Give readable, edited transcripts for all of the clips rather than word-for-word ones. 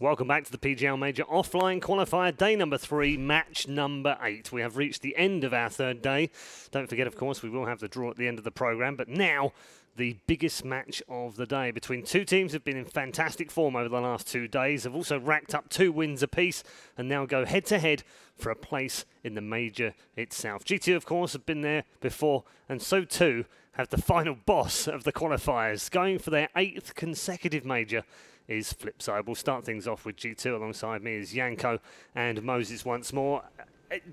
Welcome back to the PGL Major Offline Qualifier, day number 3, match number 8. We have reached the end of our third day. Don't forget, of course, we will have the draw at the end of the programme, but now the biggest match of the day between two teams who have been in fantastic form over the last 2 days, have also racked up 2 wins apiece, and now go head-to-head for a place in the Major itself. G2, of course, have been there before, and so too have the final boss of the qualifiers, going for their 8th consecutive Major is Flipside. We'll start things off with G2. Alongside me is Yanko and Moses once more.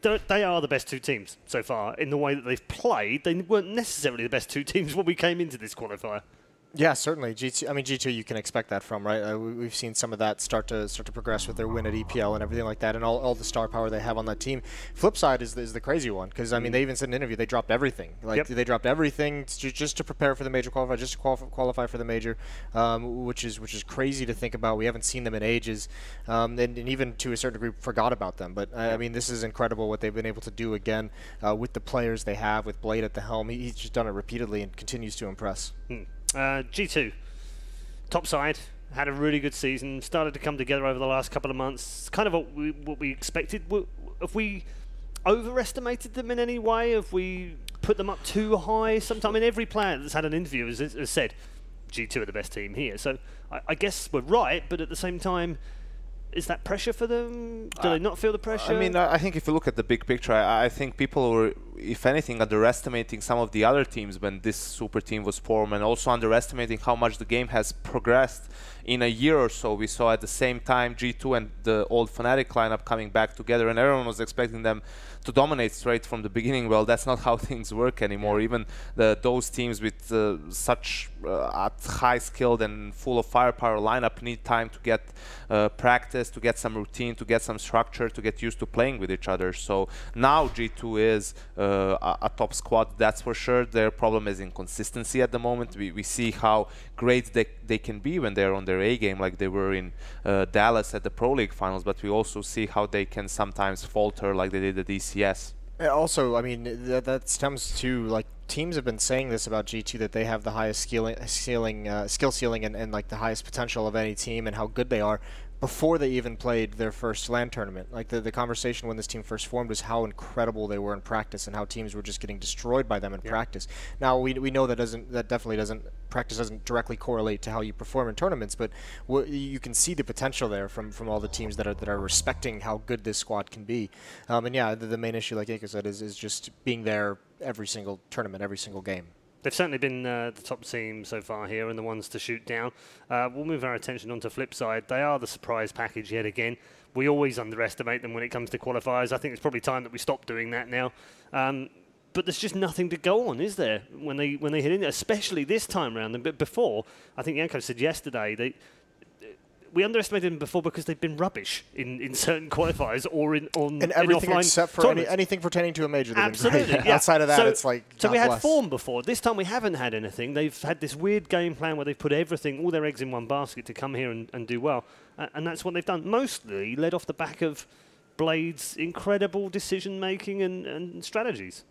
They are the best 2 teams so far in the way that they've played. They weren't necessarily the best 2 teams when we came into this qualifier. Yeah, certainly. G2, I mean, G2 you can expect that from, right? We've seen some of that start to progress with their win at EPL and everything like that, and all the star power they have on that team. Flipside is the crazy one, because, I mean, they even said in an interview they dropped everything. Like, they dropped everything just to prepare for the Major qualifier, just to qualify for the Major, which is crazy to think about. We haven't seen them in ages, and even to a certain degree forgot about them. But, I mean, this is incredible what they've been able to do again with the players they have, with Blade at the helm. He's just done it repeatedly and continues to impress. G2, top side, had a really good season, started to come together over the last couple of months. Kind of what we expected. Have we overestimated them in any way? Have we put them up too high? Sometime in every player that's had an interview has said, G2 are the best team here. So I guess we're right, but at the same time, is that pressure for them? Do they not feel the pressure? I mean, I think if you look at the big picture, I think people were, if anything, underestimating some of the other teams when this super team was formed, and also underestimating how much the game has progressed in a year or so. We saw at the same time G2 and the old Fnatic lineup coming back together, and everyone was expecting them to dominate straight from the beginning. Well, that's not how things work anymore. Even those teams with such high skilled and full of firepower lineup need time to get practice, to get some routine, to get some structure, to get used to playing with each other. So now G2 is a top squad, that's for sure. Their problem is inconsistency at the moment. We see how great they can be when they're on their A game, like they were in Dallas at the Pro League finals, but we also see how they can sometimes falter like they did at ECS. Also, I mean, that stems to, like, teams have been saying this about G2, that they have the highest skill ceiling and like the highest potential of any team, and how good they are, before they even played their first LAN tournament. Like, the conversation when this team first formed was how incredible they were in practice and how teams were just getting destroyed by them in practice. Now we know that practice doesn't directly correlate to how you perform in tournaments, but you can see the potential there from all the teams that are respecting how good this squad can be. And yeah, the main issue, like Yanko said, is just being there every single tournament, every single game. They've certainly been the top team so far here and the ones to shoot down. We'll move our attention onto Flipside. They are the surprise package yet again. We always underestimate them when it comes to qualifiers. I think it's probably time that we stop doing that now. But there's just nothing to go on, is there, when they hit in, especially this time round. But before, I think Yanko said yesterday, we underestimated them before because they've been rubbish in certain qualifiers or in everything offline except for anything pertaining to a major. Absolutely, yeah. Outside of that, it's like so we had bless. form before. This time we haven't had anything. They've had this weird game plan where they've put everything, all their eggs in one basket to come here and do well, and that's what they've done. Mostly led off the back of Blade's incredible decision making and strategies.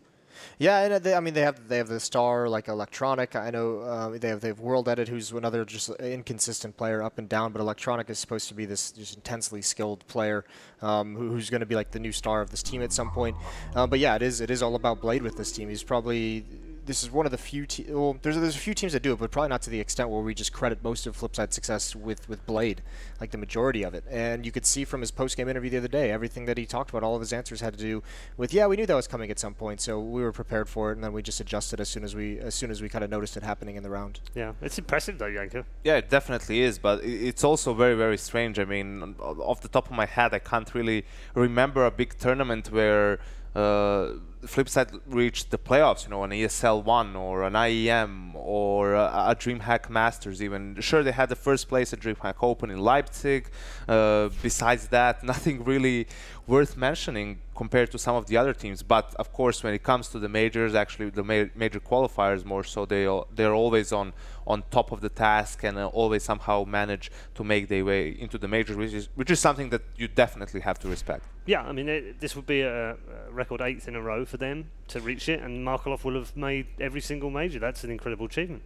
Yeah, and I mean they have the star like Electronic. I know they have World Edit, who's another just inconsistent player, up and down. But Electronic is supposed to be this just intensely skilled player who's going to be like the new star of this team at some point. But yeah, it is all about Blade with this team. He's probably. This is one of the few well, there's a few teams that do it, but probably not to the extent where we just credit most of Flipside's success with Blade, like the majority of it. And you could see from his post-game interview the other day, everything that he talked about, all of his answers had to do with, yeah, we knew that was coming at some point, so we were prepared for it, and then we just adjusted as soon as we kind of noticed it happening in the round. Yeah, it's impressive though, Yanko. Yeah, it definitely is, but it's also very, very strange. I mean, off the top of my head, I can't really remember a big tournament where Flipside reached the playoffs, you know, an ESL 1 or an IEM or a DreamHack Masters even. Sure, they had the first place at DreamHack Open in Leipzig. Besides that, nothing really worth mentioning compared to some of the other teams. But of course, when it comes to the majors, actually the major qualifiers more so, they're always on top of the task and always somehow manage to make their way into the majors, which is something that you definitely have to respect. Yeah, I mean, this would be a record 8th in a row for them to reach it, and Markelov will have made every single major. That's an incredible achievement.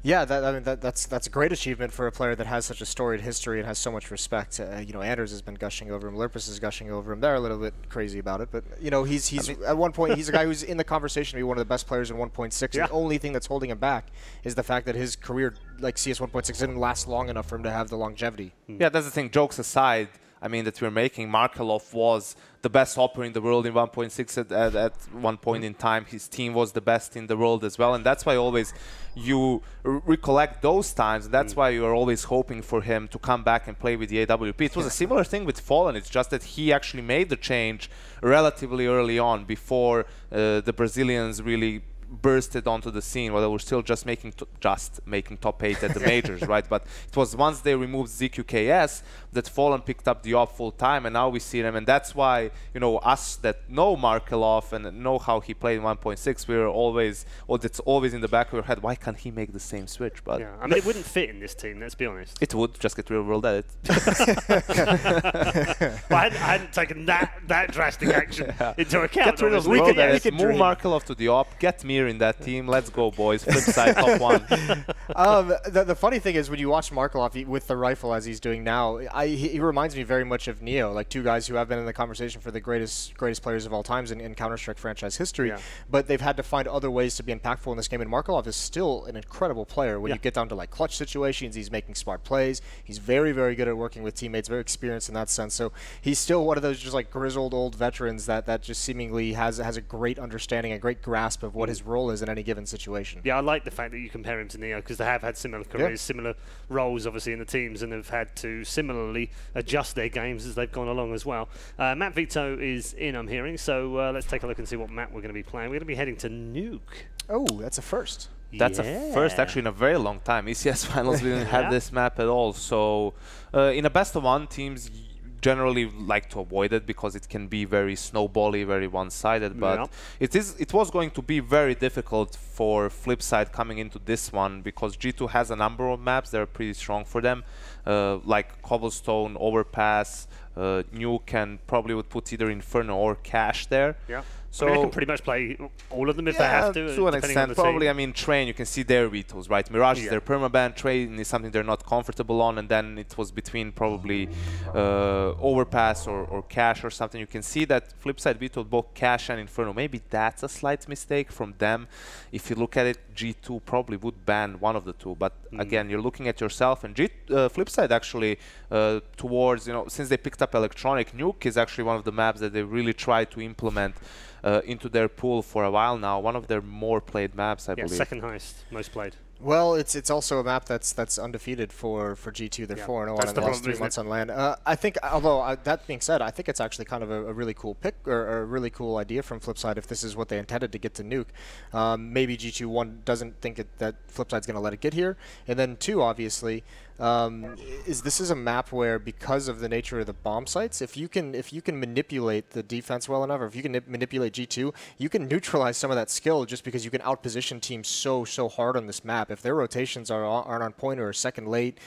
Yeah, I mean that's a great achievement for a player that has such a storied history and has so much respect. You know, Anders has been gushing over him, Lurpus is gushing over him. They're a little bit crazy about it, but you know, he's at one point he's a guy who's in the conversation to be one of the best players in 1.6. Yeah. The only thing that's holding him back is the fact that his career, like CS 1.6, didn't last long enough for him to have the longevity. Yeah, that's the thing. Jokes aside, I mean, that we're making, Markelov was the best hopper in the world in 1.6 at one point in time. His team was the best in the world as well, and that's why always you recollect those times. That's why you're always hoping for him to come back and play with the AWP. It was a similar thing with Fallen. It's just that he actually made the change relatively early on before the Brazilians really bursted onto the scene. Well, they were still just making top 8 at the majors, right? But it was once they removed ZQKS that Fallen picked up the op full time, and now we see them. And that's why, you know, us that know Markelov and know how he played in 1.6, we're always, or that's always in the back of your head, why can't he make the same switch? But yeah, I mean, it wouldn't fit in this team, let's be honest. It would, just get real world at it. Well, I hadn't taken that drastic action into account. Get rid of obviously. world at it, move Markelov to the op, get me in that team. Let's go, boys. Flipside top 1. The funny thing is when you watch Markelov with the rifle as he's doing now, he reminds me very much of Neo, like two guys who have been in the conversation for the greatest players of all times in Counter-Strike franchise history. Yeah. But they've had to find other ways to be impactful in this game. And Markelov is still an incredible player. When you get down to like clutch situations, he's making smart plays. He's very, very good at working with teammates. Very experienced in that sense. So he's still one of those just like grizzled old veterans that just seemingly has a great understanding, a great grasp of what his role is in any given situation. Yeah, I like the fact that you compare him to Neo because they have had similar careers, similar roles obviously in the teams, and have had to similarly adjust their games as they've gone along as well. Map Veto is in, I'm hearing, so let's take a look and see what map we're going to be playing. We're going to be heading to Nuke. Oh, that's a first. That's a first actually in a very long time. ECS finals didn't have this map at all. So in a best of one, teams generally like to avoid it because it can be very snowbally, very one-sided. But it was going to be very difficult for Flipside coming into this one because G2 has a number of maps that are pretty strong for them, like Cobblestone, Overpass, Nuke, and probably would put either Inferno or Cache there. Yeah. So I mean, they can pretty much play all of them if they have to an extent. Probably, team. I mean, Train, you can see their vetoes, right? Mirage is their permaban, Train is something they're not comfortable on, and then it was between probably Overpass or Cache or something. You can see that Flipside vetoed both Cache and Inferno. Maybe that's a slight mistake from them. If you look at it, G2 probably would ban one of the two. But again, you're looking at yourself, and Flipside actually towards, you know, since they picked up Electronic, Nuke is actually one of the maps that they really try to implement into their pool for a while now. One of their more played maps, I believe. Second highest, most played. Well, it's also a map that's undefeated for G2. They're 4-0 in the last 3 months on LAN. I think, although that being said, I think it's actually kind of a really cool pick or a really cool idea from Flipside if this is what they intended to get to Nuke. Maybe G2 1 doesn't think that Flipside's going to let it get here, and then 2 obviously. This is a map where, because of the nature of the bomb sites, if you can manipulate the defense well enough, or if you can manipulate G2, you can neutralize some of that skill just because you can outposition teams so hard on this map. If their rotations aren't on point or a second late,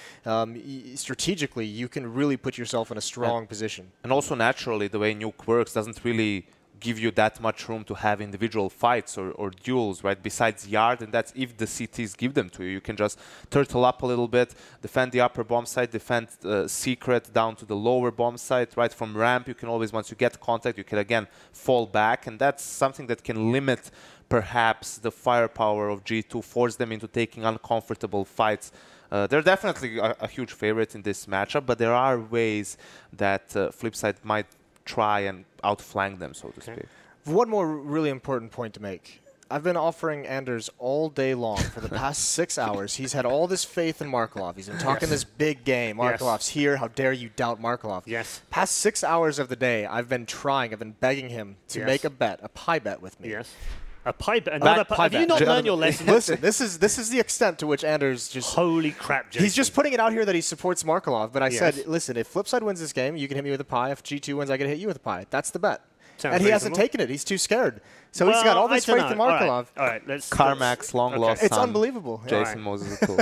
strategically you can really put yourself in a strong position. And also naturally, the way Nuke works doesn't really give you that much room to have individual fights or duels, right? Besides yard, and that's if the CTs give them to you. You can just turtle up a little bit, defend the upper bomb site, defend secret down to the lower bomb site, right? From ramp, you can always, once you get contact, you can again fall back, and that's something that can limit perhaps the firepower of G2, force them into taking uncomfortable fights. They're definitely a huge favorite in this matchup, but there are ways that Flipside might try and outflank them, so to speak. One more really important point to make. I've been offering Anders all day long for the past 6 hours. He's had all this faith in Markelov. He's been talking this big game. Markelov's here. How dare you doubt Markelov? Past 6 hours of the day, I've been begging him to make a bet, a pie bet with me. A pie bet, another pie bet. Have you not learned your lesson? Listen, this is the extent to which Anders just... Holy crap, Jason. He's just putting it out here that he supports Markelov, but I said, listen, if Flipside wins this game, you can hit me with a pie. If G2 wins, I can hit you with a pie. That's the bet. And he hasn't taken it. He's too scared. So he's got all this faith in Markelov. All right, let's... Carmack's long-lost It's son, unbelievable. Jason Moses is cool.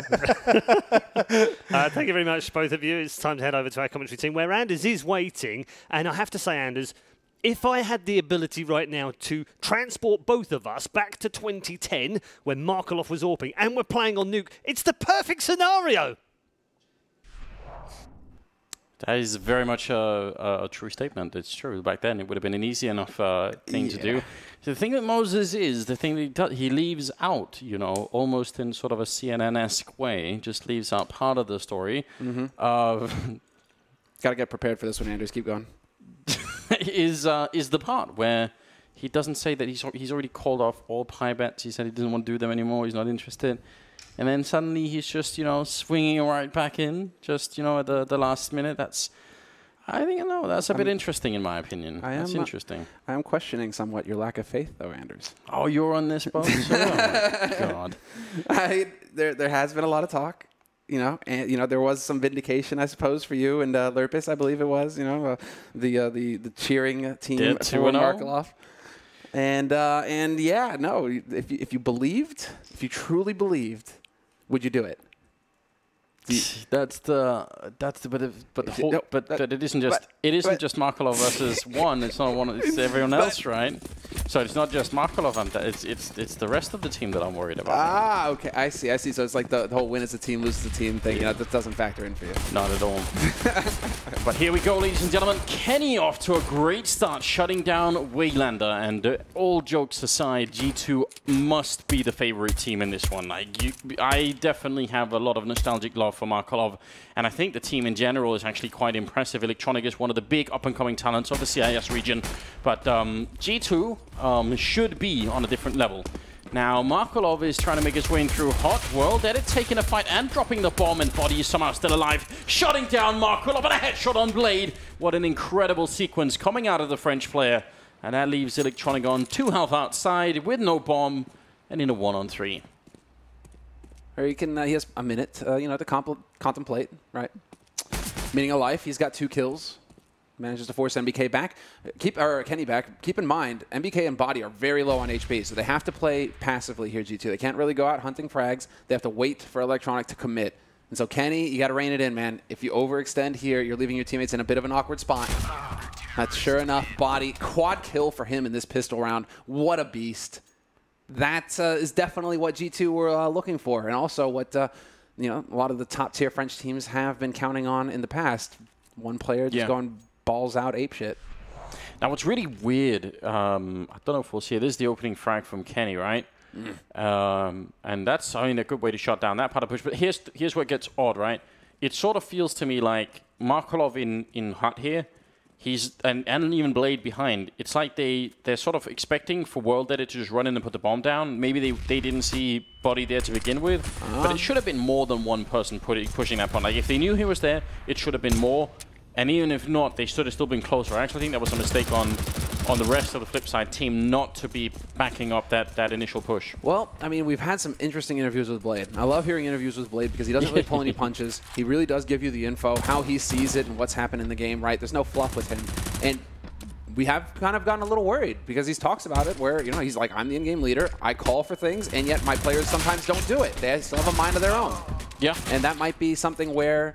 Thank you very much, both of you. It's time to head over to our commentary team, where Anders is waiting. And I have to say, Anders, if I had the ability right now to transport both of us back to 2010 when Markelov was AWPing and we're playing on Nuke, it's the perfect scenario. That is very much a true statement. It's true. Back then, it would have been an easy enough thing to do. The thing with Moses is, the thing that he does, he leaves out, you know, almost in sort of a CNN-esque way, just leaves out part of the story. Got to get prepared for this one, Anders. Keep going. is the part where he doesn't say that he's already called off all pie bets. He said he doesn't want to do them anymore. He's not interested. And then suddenly he's just, you know, swinging right back in, just, you know, at the last minute. I think, no, that's a bit interesting in my opinion. That's interesting. I am questioning somewhat your lack of faith, though, Anders. Oh, you're on this boat? Oh, my God. There has been a lot of talk, you know, and, you know, there was some vindication, I suppose, for you and Lurpus, I believe it was, you know, the cheering team for Markelov. And yeah, no, if you believed, if you truly believed, would you do it? But it isn't just Markelov versus one. It's not one. It's everyone else, right? So it's not just Markelov. It's the rest of the team that I'm worried about. Ah, okay, I see. So it's like the whole win as a team, lose as a team thing. You know, that doesn't factor in for you. Not at all. But here we go, ladies and gentlemen. Kenny off to a great start, shutting down Waylander. And all jokes aside, G2 must be the favorite team in this one. I definitely have a lot of nostalgic love for Markelov, and I think the team in general is actually quite impressive. Electronic is one of the big up-and-coming talents of the CIS region, but G2 should be on a different level. Now, Markelov is trying to make his way in through hot. World Edit taking a fight and dropping the bomb, and Body is somehow still alive, shutting down Markelov, and a headshot on Blade. What an incredible sequence coming out of the French player, and that leaves Electronic on 2 health outside with no bomb and in a 1-on-3. Or he has a minute, you know, to contemplate, right? Meaning a life. He's got 2 kills. Manages to force MBK back. Kenny back. Keep in mind, MBK and Body are very low on HP, so they have to play passively here, G2. They can't really go out hunting frags. They have to wait for Electronic to commit. And so, Kenny, you got to rein it in, man. If you overextend here, you're leaving your teammates in a bit of an awkward spot. That's sure enough, Body. Quad kill for him in this pistol round. What a beast. That is definitely what G2 were looking for, and also what you know, a lot of the top-tier French teams have been counting on in the past. One player just going balls out apeshit. Now, what's really weird, I don't know if we'll see it, this is the opening frag from Kenny, right? And that's, I mean, a good way to shut down that part of push. But here's where it gets odd, right? It sort of feels to me like Markelov in hut here. And even Blade behind. It's like they're sort of expecting for World Edit to just run in and put the bomb down. Maybe they didn't see Body there to begin with, but it should have been more than one person pushing that point. Like if they knew he was there, it should have been more. And even if not, they should have still been closer. I actually think that was a mistake on the rest of the Flipside team not to be backing up that initial push. Well, I mean, we've had some interesting interviews with Blade. I love hearing interviews with Blade because he doesn't really pull any punches. He really does give you the info, how he sees it and what's happened in the game, right? There's no fluff with him. And we have kind of gotten a little worried because he talks about it where, you know, he's like, I'm the in-game leader. I call for things, and yet my players sometimes don't do it. They still have a mind of their own. Yeah. And that might be something where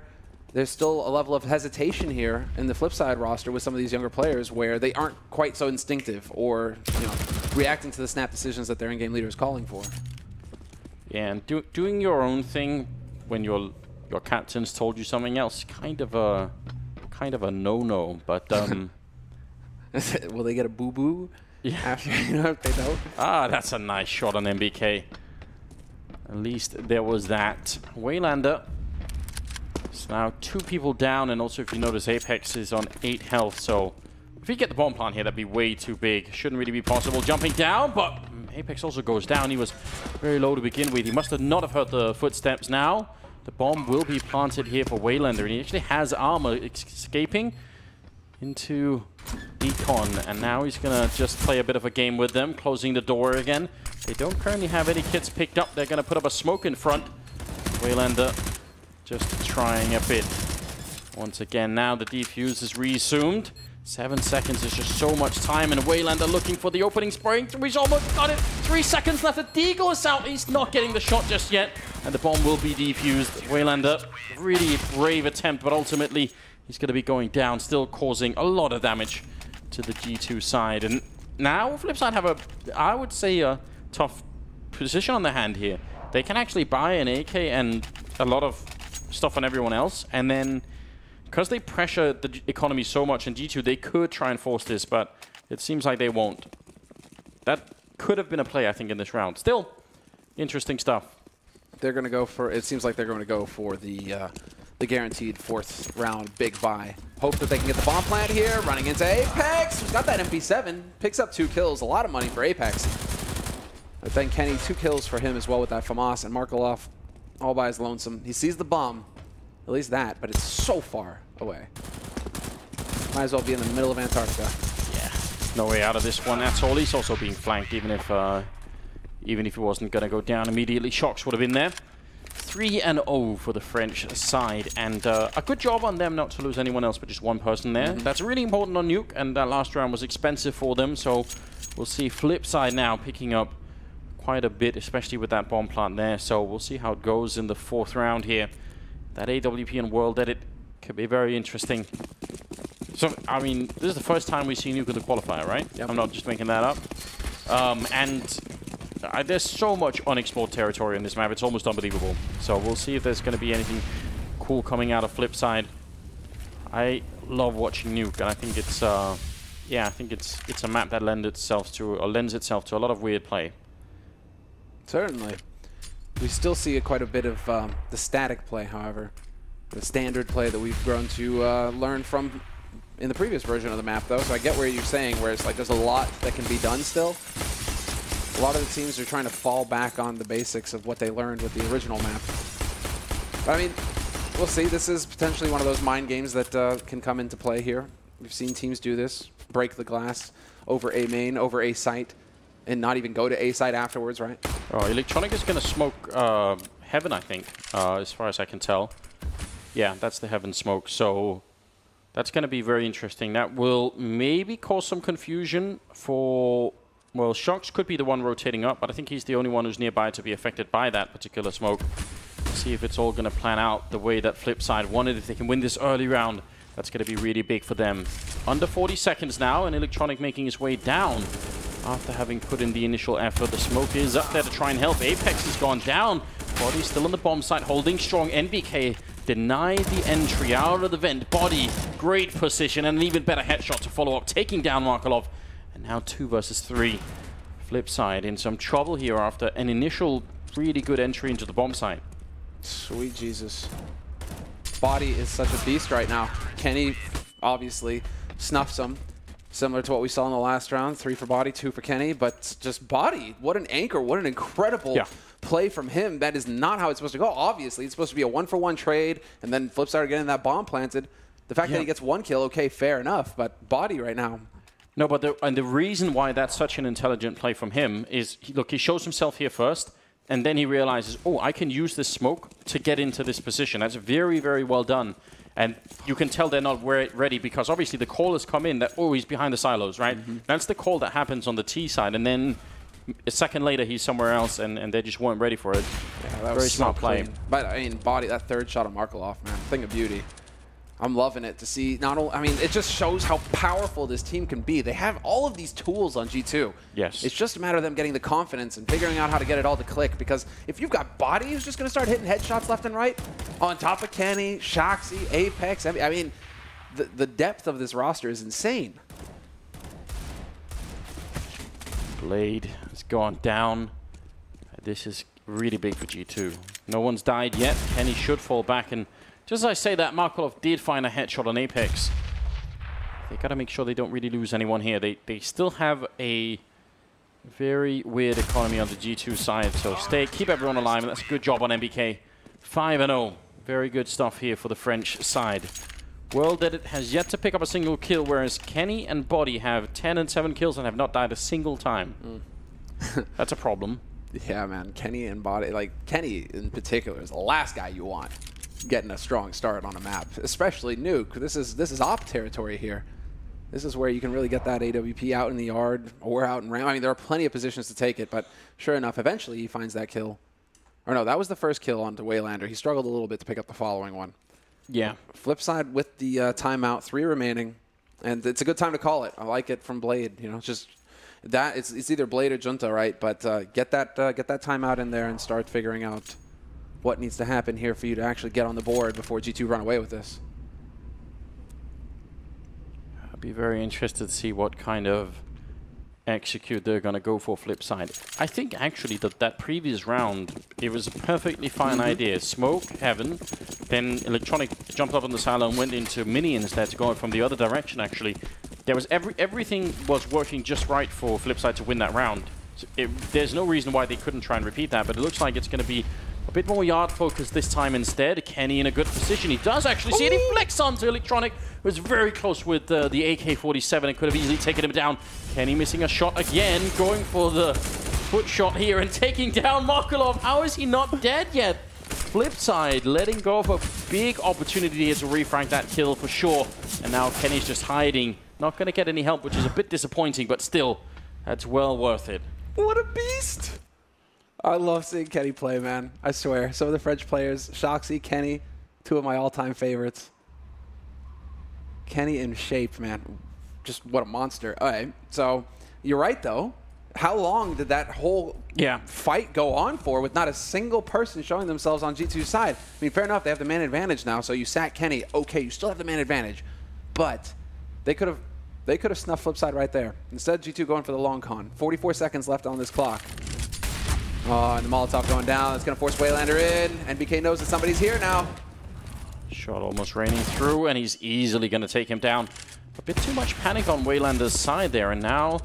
there's still a level of hesitation here in the Flipside roster with some of these younger players where they aren't quite so instinctive or, you know, reacting to the snap decisions that their in-game leader is calling for. Yeah, and doing your own thing when your captain's told you something else, kind of a no-no. But will they get a boo-boo? Yeah. After, you know, if they don't? Ah, that's a nice shot on MBK. At least there was that. Waylander. So now 2 people down, and also if you notice, Apex is on 8 health, so if you get the bomb plant here, that'd be way too big. Shouldn't really be possible. Jumping down, but Apex also goes down. He was very low to begin with. He must have not have heard the footsteps now. The bomb will be planted here for Waylander, and he actually has armor escaping into Decon, and now he's gonna just play a bit of a game with them, closing the door again. They don't currently have any kits picked up. They're gonna put up a smoke in front. Waylander just trying a bit. Once again, now the defuse is resumed. 7 seconds is just so much time, and Waylander looking for the opening spring. He's almost got it. 3 seconds left. The Deagle is out. He's not getting the shot just yet, and the bomb will be defused. Waylander, really brave attempt, but ultimately he's going to be going down, still causing a lot of damage to the G2 side. And now Flipside have a, I would say, a tough position on their hand here. They can actually buy an AK and a lot of stuff on everyone else, and then because they pressure the economy so much in G2, they could try and force this, but it seems like they won't. That could have been a play, I think, in this round. Still, interesting stuff. They're going to go for, it seems like they're going to go for the guaranteed 4th round big buy. Hope that they can get the bomb plant here, running into Apex, who's got that MP7, picks up 2 kills, a lot of money for Apex. But then Kenny, 2 kills for him as well with that FAMAS, and Markelov all by his lonesome. He sees the bomb, at least that, but it's so far away. Might as well be in the middle of Antarctica. Yeah, no way out of this one at all. He's also being flanked, even if he wasn't going to go down immediately. Shocks would have been there. 3-0 for the French side, and a good job on them not to lose anyone else but just one person there. That's really important on Nuke, and that last round was expensive for them, so we'll see Flipside now picking up quite a bit, especially with that bomb plant there. So we'll see how it goes in the 4th round here. That AWP and World Edit could be very interesting. So, I mean, this is the first time we see Nuke in the qualifier, right? Yep. I'm not just making that up. There's so much unexplored territory on this map, it's almost unbelievable. So we'll see if there's going to be anything cool coming out of Flipside. I love watching Nuke, and I think it's, yeah, I think it's a map that lends itself to a lot of weird play. Certainly. We still see quite a bit of the static play, however. The standard play that we've grown to learn from in the previous version of the map, though. So I get where you're saying, where it's like there's a lot that can be done still. A lot of the teams are trying to fall back on the basics of what they learned with the original map. But I mean, we'll see. This is potentially one of those mind games that can come into play here. We've seen teams do this, break the glass over A main, over A site, and not even go to A site afterwards, right? Oh, Electronic is going to smoke Heaven, I think, as far as I can tell. Yeah, that's the Heaven smoke. So that's going to be very interesting. That will maybe cause some confusion for... Well, Shocks could be the one rotating up, but I think he's the only one who's nearby to be affected by that particular smoke. See if it's all going to plan out the way that Flipside wanted. If they can win this early round, that's going to be really big for them. Under 40 seconds now, and Electronic making his way down after having put in the initial effort. The smoke is up there to try and help. Apex has gone down. Body still on the bomb site, holding strong. NBK denied the entry out of the vent. Body, great position, and an even better headshot to follow up, taking down Markelov. And now 2 versus 3. Flipside in some trouble here after an initial really good entry into the bomb site. Sweet Jesus. Body is such a beast right now. Kenny obviously snuffs him. Similar to what we saw in the last round. 3 for Body, 2 for Kenny. But just Body, what an anchor. What an incredible play from him. That is not how it's supposed to go. Obviously, it's supposed to be a 1-for-1 trade. And then Flipside getting that bomb planted. The fact that he gets 1 kill, okay, fair enough. But Body right now... No, but the reason why that's such an intelligent play from him is, look, he shows himself here first, and then he realizes, oh, I can use this smoke to get into this position. That's very, very well done. And you can tell they're not ready because obviously the call has come in that, oh, he's behind the silos, right? That's the call that happens on the T side, and then a second later he's somewhere else, and they just weren't ready for it. Yeah, that was very smart play. Clean. But, I mean, Body, that 3rd shot of Markelov, man, thing of beauty. I'm loving it to see not only, I mean, it just shows how powerful this team can be. They have all of these tools on G2. Yes. It's just a matter of them getting the confidence and figuring out how to get it all to click, because if you've got Body who's just going to start hitting headshots left and right, on top of Kenny, Shoxy, Apex, I mean, the depth of this roster is insane. Blade has gone down. This is really big for G2. No one's died yet. Kenny should fall back, and just as I say that, Markelov did find a headshot on Apex. They got to make sure they don't really lose anyone here. They still have a very weird economy on the G2 side, so keep everyone alive, and that's a good job on MBK. 5-0. Very good stuff here for the French side. World Edit has yet to pick up a single kill, whereas Kenny and Body have 10 and 7 kills and have not died a single time. That's a problem. Yeah, man. Kenny and Body, like Kenny in particular, is the last guy you want getting a strong start on a map, especially Nuke. This is op territory here. This is where you can really get that AWP out in the yard or out in ramp. I mean, there are plenty of positions to take it, but sure enough, eventually he finds that kill. Or no, that was the first kill onto Waylander. He struggled a little bit to pick up the following one. Yeah. Flipside with the timeout, 3 remaining, And it's a good time to call it. I like it from Blade. You know, it's just that it's either Blade or Junta, right? But get that timeout in there and start figuring out what needs to happen here for you to actually get on the board before G2 run away with this. I'd be very interested to see what kind of execute they're going to go for Flipside. I think actually that previous round, it was a perfectly fine idea. Smoke, Heaven, then Electronic jumped up on the silo and went into Mini instead to go from the other direction actually. There was everything was working just right for Flipside to win that round. So there's no reason why they couldn't try and repeat that, but it looks like it's going to be a bit more yard focused this time instead. Kenny in a good position. He does actually see it. He flicks onto Electronic. It was very close with the AK-47. It could have easily taken him down. Kenny missing a shot again, going for the foot shot here and taking down Markelov. How is he not dead yet? Flipside letting go of a big opportunity here to refrank that kill for sure. And now Kenny's just hiding. Not going to get any help, which is a bit disappointing, but still, that's well worth it. What a beast! I love seeing Kenny play, man. I swear. Some of the French players, Shoxy, Kenny, two of my all-time favorites. Kenny in shape, man. Just what a monster. All right, so you're right, though. How long did that whole fight go on for with not a single person showing themselves on G2's side? I mean, fair enough, they have the man advantage now, so you sack Kenny. Okay, you still have the man advantage. But they could have snuffed Flipside right there. Instead, G2 going for the long con. 44 seconds left on this clock. Oh, and the Molotov going down. It's going to force Waylander in. NBK knows that somebody's here now. Shot almost raining through, and he's easily going to take him down. A bit too much panic on Waylander's side there, and now,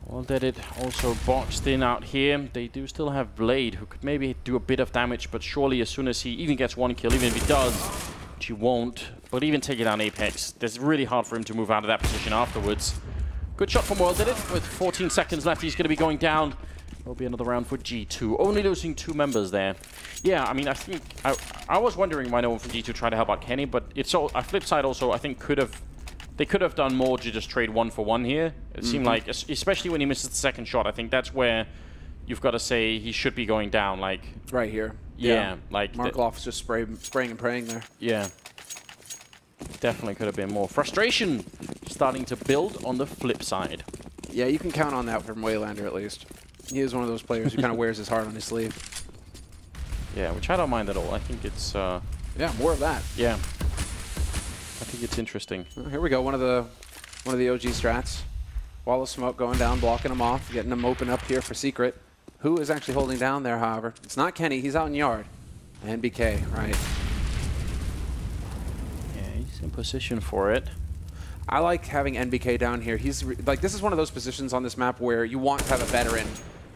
well, that it also boxed in out here. They do still have Blade, who could maybe do a bit of damage, but surely as soon as he even gets one kill, even if he does, which he won't, but even taking down Apex, it's really hard for him to move out of that position afterwards. Good shot from World did it. With 14 seconds left, he's going to be going down. There'll be another round for G2. Only losing 2 members there. Yeah, I mean, I think I was wondering why no one from G2 tried to help out Kenny, but it's all Flipside also. I think they could have done more to just trade 1-for-1 here. It seemed like, especially when he misses the second shot. I think that's where you've got to say he should be going down. Like right here. Yeah, like Markelov's just spraying and praying there. Yeah. Definitely could have been more. Frustration starting to build on the flip side. Yeah, you can count on that from Waylander at least. He is one of those players who kind of wears his heart on his sleeve. Yeah, which I don't mind at all. I think it's... yeah, more of that. Yeah. I think it's interesting. Well, here we go, one of the OG strats. Wall of smoke going down, blocking him off, getting him open up here for Secret. Who is actually holding down there, however? It's not Kenny, he's out in yard. NBK, right. Yeah, he's in position for it. I like having NBK down here. He's like, this is one of those positions on this map where you want to have a veteran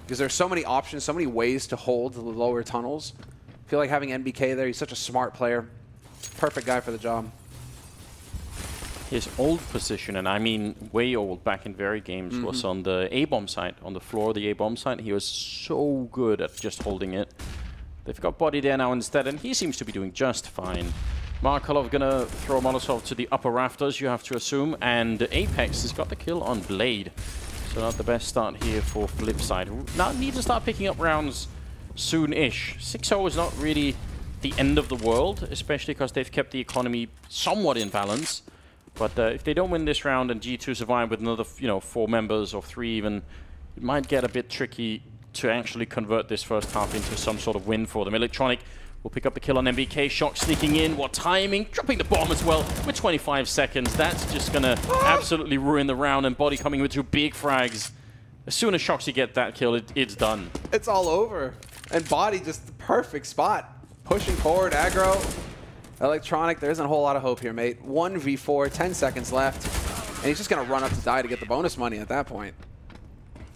because there's so many options, so many ways to hold the lower tunnels. I feel like having NBK there, he's such a smart player. Perfect guy for the job. His old position, and I mean way old, back in very games, was on the A-bomb site, on the floor of the A-bomb site. He was so good at just holding it. They've got Body there now instead, and he seems to be doing just fine. Markelov gonna throw a Molotov to the upper rafters, you have to assume, and Apex has got the kill on Blade. So not the best start here for Flipside. Now need to start picking up rounds soon-ish. 6-0 is not really the end of the world, especially because they've kept the economy somewhat in balance. But if they don't win this round and G2 survive with another, 4 members or 3 even, it might get a bit tricky to actually convert this first half into some sort of win for them. Electronic will pick up the kill on MBK. Shock sneaking in. What timing? Dropping the bomb as well with 25 seconds. That's just going to absolutely ruin the round. And Body coming with 2 big frags. As soon as Shoxy get that kill, it's done. It's all over. And Body just the perfect spot. Pushing forward, aggro. Electronic, there isn't a whole lot of hope here, mate. 1v4, 10 seconds left. And he's just going to run up to die to get the bonus money at that point.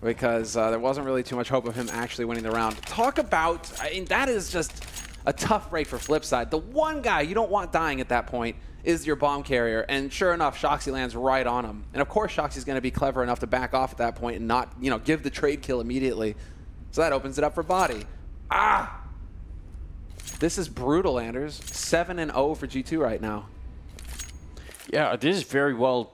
Because there wasn't really too much hope of him actually winning the round. Talk about, I mean, that is just a tough break for Flipside. The one guy you don't want dying at that point is your bomb carrier. And sure enough, Shoxy lands right on him. And of course, Shoxy's going to be clever enough to back off at that point and not, give the trade kill immediately. So that opens it up for Body. Ah! This is brutal, Anders. 7-0 for G2 right now. Yeah, this is very well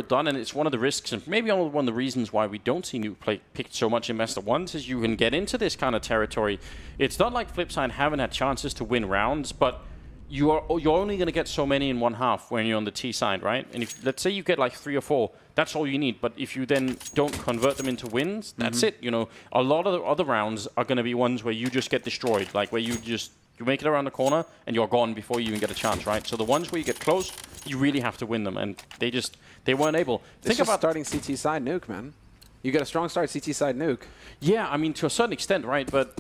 done, and it's one of the risks, and maybe one of the reasons why we don't see Nuke play picked so much in Master 1s is you can get into this kind of territory. It's not like Flipside haven't had chances to win rounds, but you're only going to get so many in one half when you're on the T side, right? And if let's say you get like 3 or 4, that's all you need. But if you then don't convert them into wins, that's it. You know, a lot of the other rounds are going to be ones where you just get destroyed, like where you make it around the corner and you're gone before you even get a chance, right? So the ones where you get close, you really have to win them, and they weren't able. Think about starting CT side nuke, man. You get a strong start CT side nuke. Yeah, I mean, to a certain extent, right? But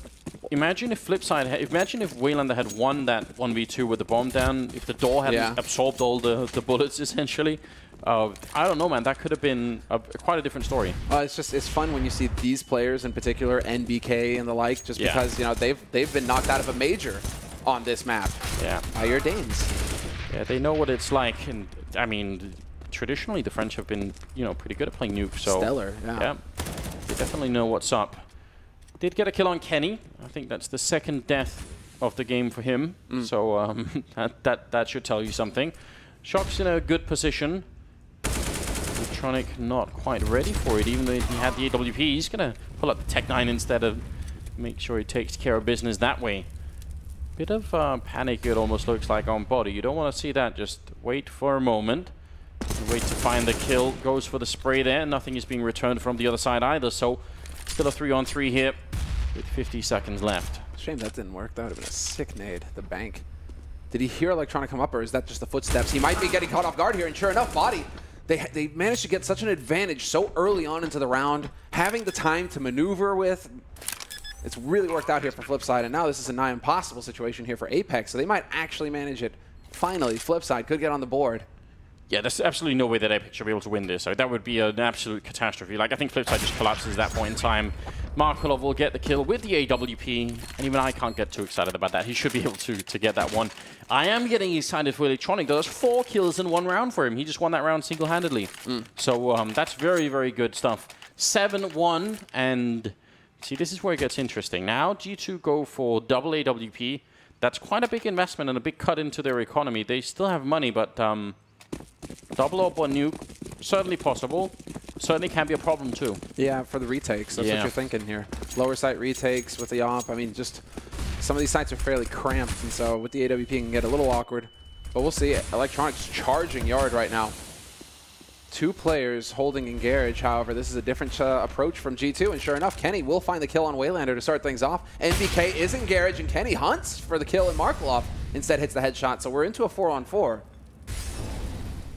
imagine if Flipside, imagine if Waylander had won that 1v2 with the bomb down, if the door hadn't absorbed all the bullets, essentially. I don't know, man. That could have been quite a different story. It's fun when you see these players in particular, NBK and the like, just because, you know, they've been knocked out of a major on this map. Yeah. By your Danes. Yeah, they know what it's like, and I mean, traditionally the French have been, you know, pretty good at playing nuke. So stellar. Yeah. They definitely know what's up. Did get a kill on Kenny. I think that's the second death of the game for him. So that should tell you something. Shock's in a good position. Electronic not quite ready for it, even though he had the AWP. He's going to pull up the Tech 9 instead of make sure he takes care of business that way. Bit of panic, it almost looks like, on body. You don't want to see that. Just wait for a moment. Wait to find the kill. Goes for the spray there. Nothing is being returned from the other side either. So still a 3-on-3 here with 50 seconds left. Shame that didn't work. That would have been a sick nade. The bank. Did he hear Electronic come up, or is that just the footsteps? He might be getting caught off guard here, and sure enough, body. They managed to get such an advantage so early on into the round, having the time to maneuver with. It's really worked out here for Flipside, and now this is a nigh impossible situation here for Apex, so they might actually manage it. Finally, Flipside could get on the board. Yeah, there's absolutely no way that Apex should be able to win this. So that would be an absolute catastrophe. Like, I think Flipside just collapses at that point in time. Markolov will get the kill with the AWP, and even I can't get too excited about that. He should be able to get that one. I am getting excited for Electronic, though. There's 4 kills in 1 round for him. He just won that round single-handedly. So that's very, very good stuff. 7-1, and see, this is where it gets interesting. Now G2 go for double AWP. That's quite a big investment and a big cut into their economy. They still have money, but double up on nuke, certainly possible. Certainly can be a problem too. Yeah, for the retakes. That's what you're thinking here. Lower site retakes with the AWP. I mean, just some of these sites are fairly cramped, and so with the AWP can get a little awkward. But we'll see. Electronics charging yard right now. 2 players holding in garage. However, this is a different approach from G2, and sure enough, Kenny will find the kill on Waylander to start things off. NBK is in garage, and Kenny hunts for the kill, and Markolov instead hits the headshot. So we're into a 4-on-4.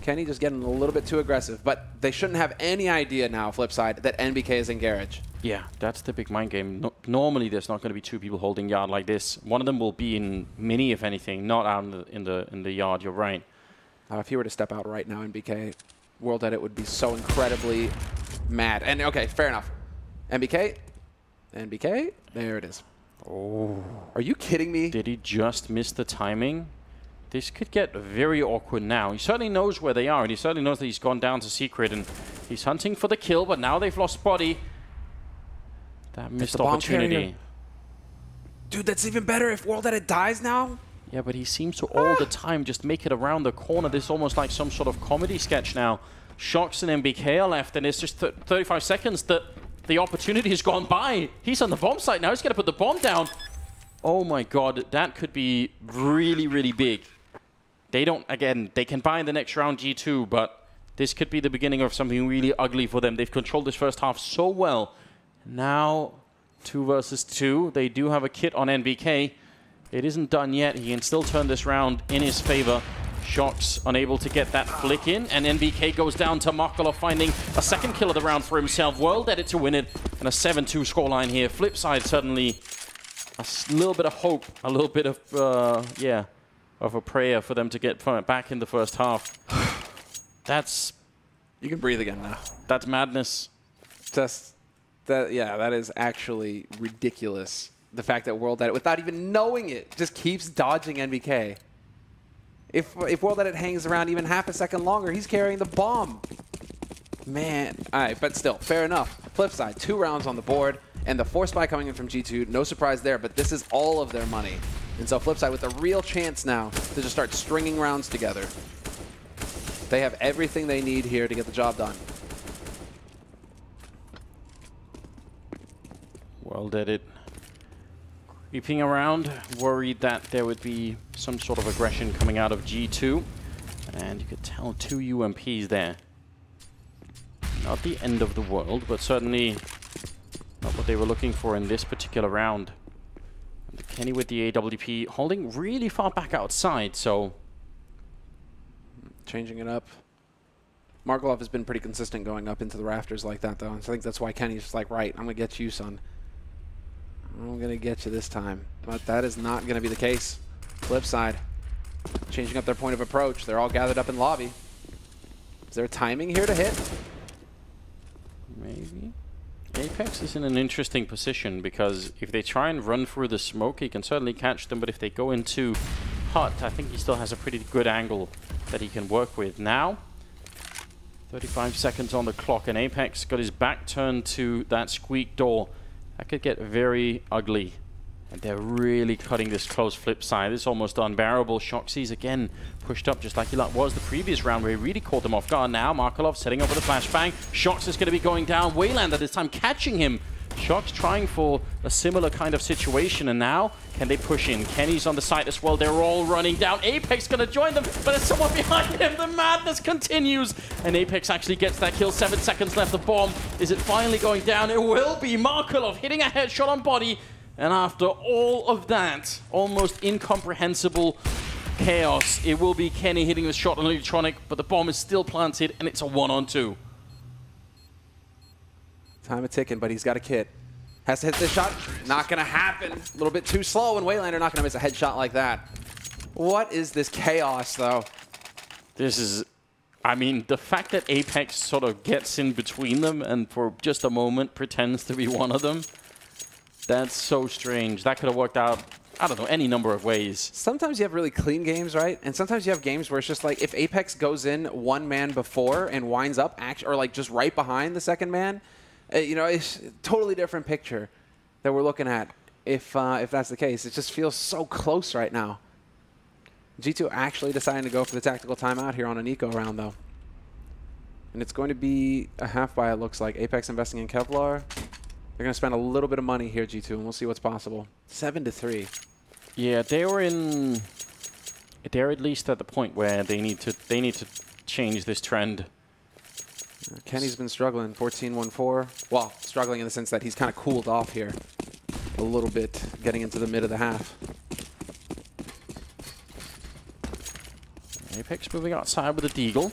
Kenny just getting a little bit too aggressive, but they shouldn't have any idea now, Flipside, that NBK is in garage. Yeah, that's the big mind game. No, normally, there's not going to be 2 people holding yard like this. One of them will be in mini, if anything, not out in the yard. You're right. If he were to step out right now, NBK, World Edit would be so incredibly mad. And okay, fair enough. NBK, there it is. Oh, are you kidding me? Did he just miss the timing? This could get very awkward now. He certainly knows where they are, and he certainly knows that he's gone down to secret, and he's hunting for the kill, but now they've lost body. That missed opportunity. Dude, that's even better if World Edit dies now. Yeah, but he seems to all the time just make it around the corner. This is almost like some sort of comedy sketch now. Shocks and MBK are left, and it's just 35 seconds that the opportunity has gone by. He's on the bomb site now. He's going to put the bomb down. Oh my god, that could be really, really big. They don't, again, they can buy in the next round G2, but this could be the beginning of something really ugly for them. They've controlled this first half so well. Now, 2 versus 2. They do have a kit on NBK. It isn't done yet. He can still turn this round in his favor. Shocks unable to get that flick in, and NBK goes down to Markolov, finding a second kill of the round for himself. World Edit to win it, and a 7-2 scoreline here. Flipside suddenly a little bit of hope, a little bit of, of a prayer for them to get back in the first half. That's... You can breathe again now. That's madness. That is actually ridiculous. The fact that World Edit, without even knowing it, just keeps dodging NBK. If World Edit hangs around even half a second longer, he's carrying the bomb. Man. All right, but still, fair enough. Flipside, 2 rounds on the board, and the force buy coming in from G2. No surprise there, but this is all of their money. And so Flipside with a real chance now to just start stringing rounds together. They have everything they need here to get the job done. World Edit Peeping around, worried that there would be some sort of aggression coming out of G2. And you could tell 2 UMPs there. Not the end of the world, but certainly not what they were looking for in this particular round. And Kenny with the AWP holding really far back outside, so... Changing it up. Markelov has been pretty consistent going up into the rafters like that, though. And so I think that's why Kenny's just like, right, I'm going to get you, son. I'm going to get you this time. But that is not going to be the case. Flipside. Changing up their point of approach. They're all gathered up in lobby. Is there timing here to hit? Maybe. Apex is in an interesting position because if they try and run through the smoke, he can certainly catch them. But if they go into hut, I think he still has a pretty good angle that he can work with. Now, 35 seconds on the clock, and Apex got his back turned to that squeak door. That could get very ugly. And they're really cutting this close flip side. It's almost unbearable. Shoxy's again pushed up just like he was the previous round where he really caught them off guard. Now Markelov setting up with a flashbang. Shox is going to be going down. Waylander this time catching him. Shox trying for a similar kind of situation. And now, can they push in? Kenny's on the side as well. They're all running down. Apex going to join them, but there's someone behind him. The madness continues. And Apex actually gets that kill. 7 seconds left. The bomb. Is it finally going down? It will be. Markelov hitting a headshot on body. And after all of that, almost incomprehensible chaos, it will be Kenny hitting the shot on electronic, but the bomb is still planted, and it's a 1-on-2. Time of ticking, but he's got a kit. Has to hit this shot. Not going to happen. A little bit too slow, and Waylander not going to miss a headshot like that. What is this chaos, though? This is... I mean, the fact that Apex sort of gets in between them and for just a moment pretends to be one of them, that's so strange. That could have worked out, I don't know, any number of ways. Sometimes you have really clean games, right? And sometimes you have games where it's just like if Apex goes in one man before and winds up, or like just right behind the second man, you know, it's a totally different picture that we're looking at if that's the case. It just feels so close right now. G2 actually deciding to go for the tactical timeout here on an eco round, though. And it's going to be a half buy, it looks like. Apex investing in Kevlar. They're going to spend a little bit of money here, G2, and we'll see what's possible. 7-3. Yeah, they're at least at the point where they need to change this trend. Kenny's been struggling, 14-1-4. Well, struggling in the sense that he's kind of cooled off here a little bit, getting into the mid of the half. Apex moving outside with a deagle.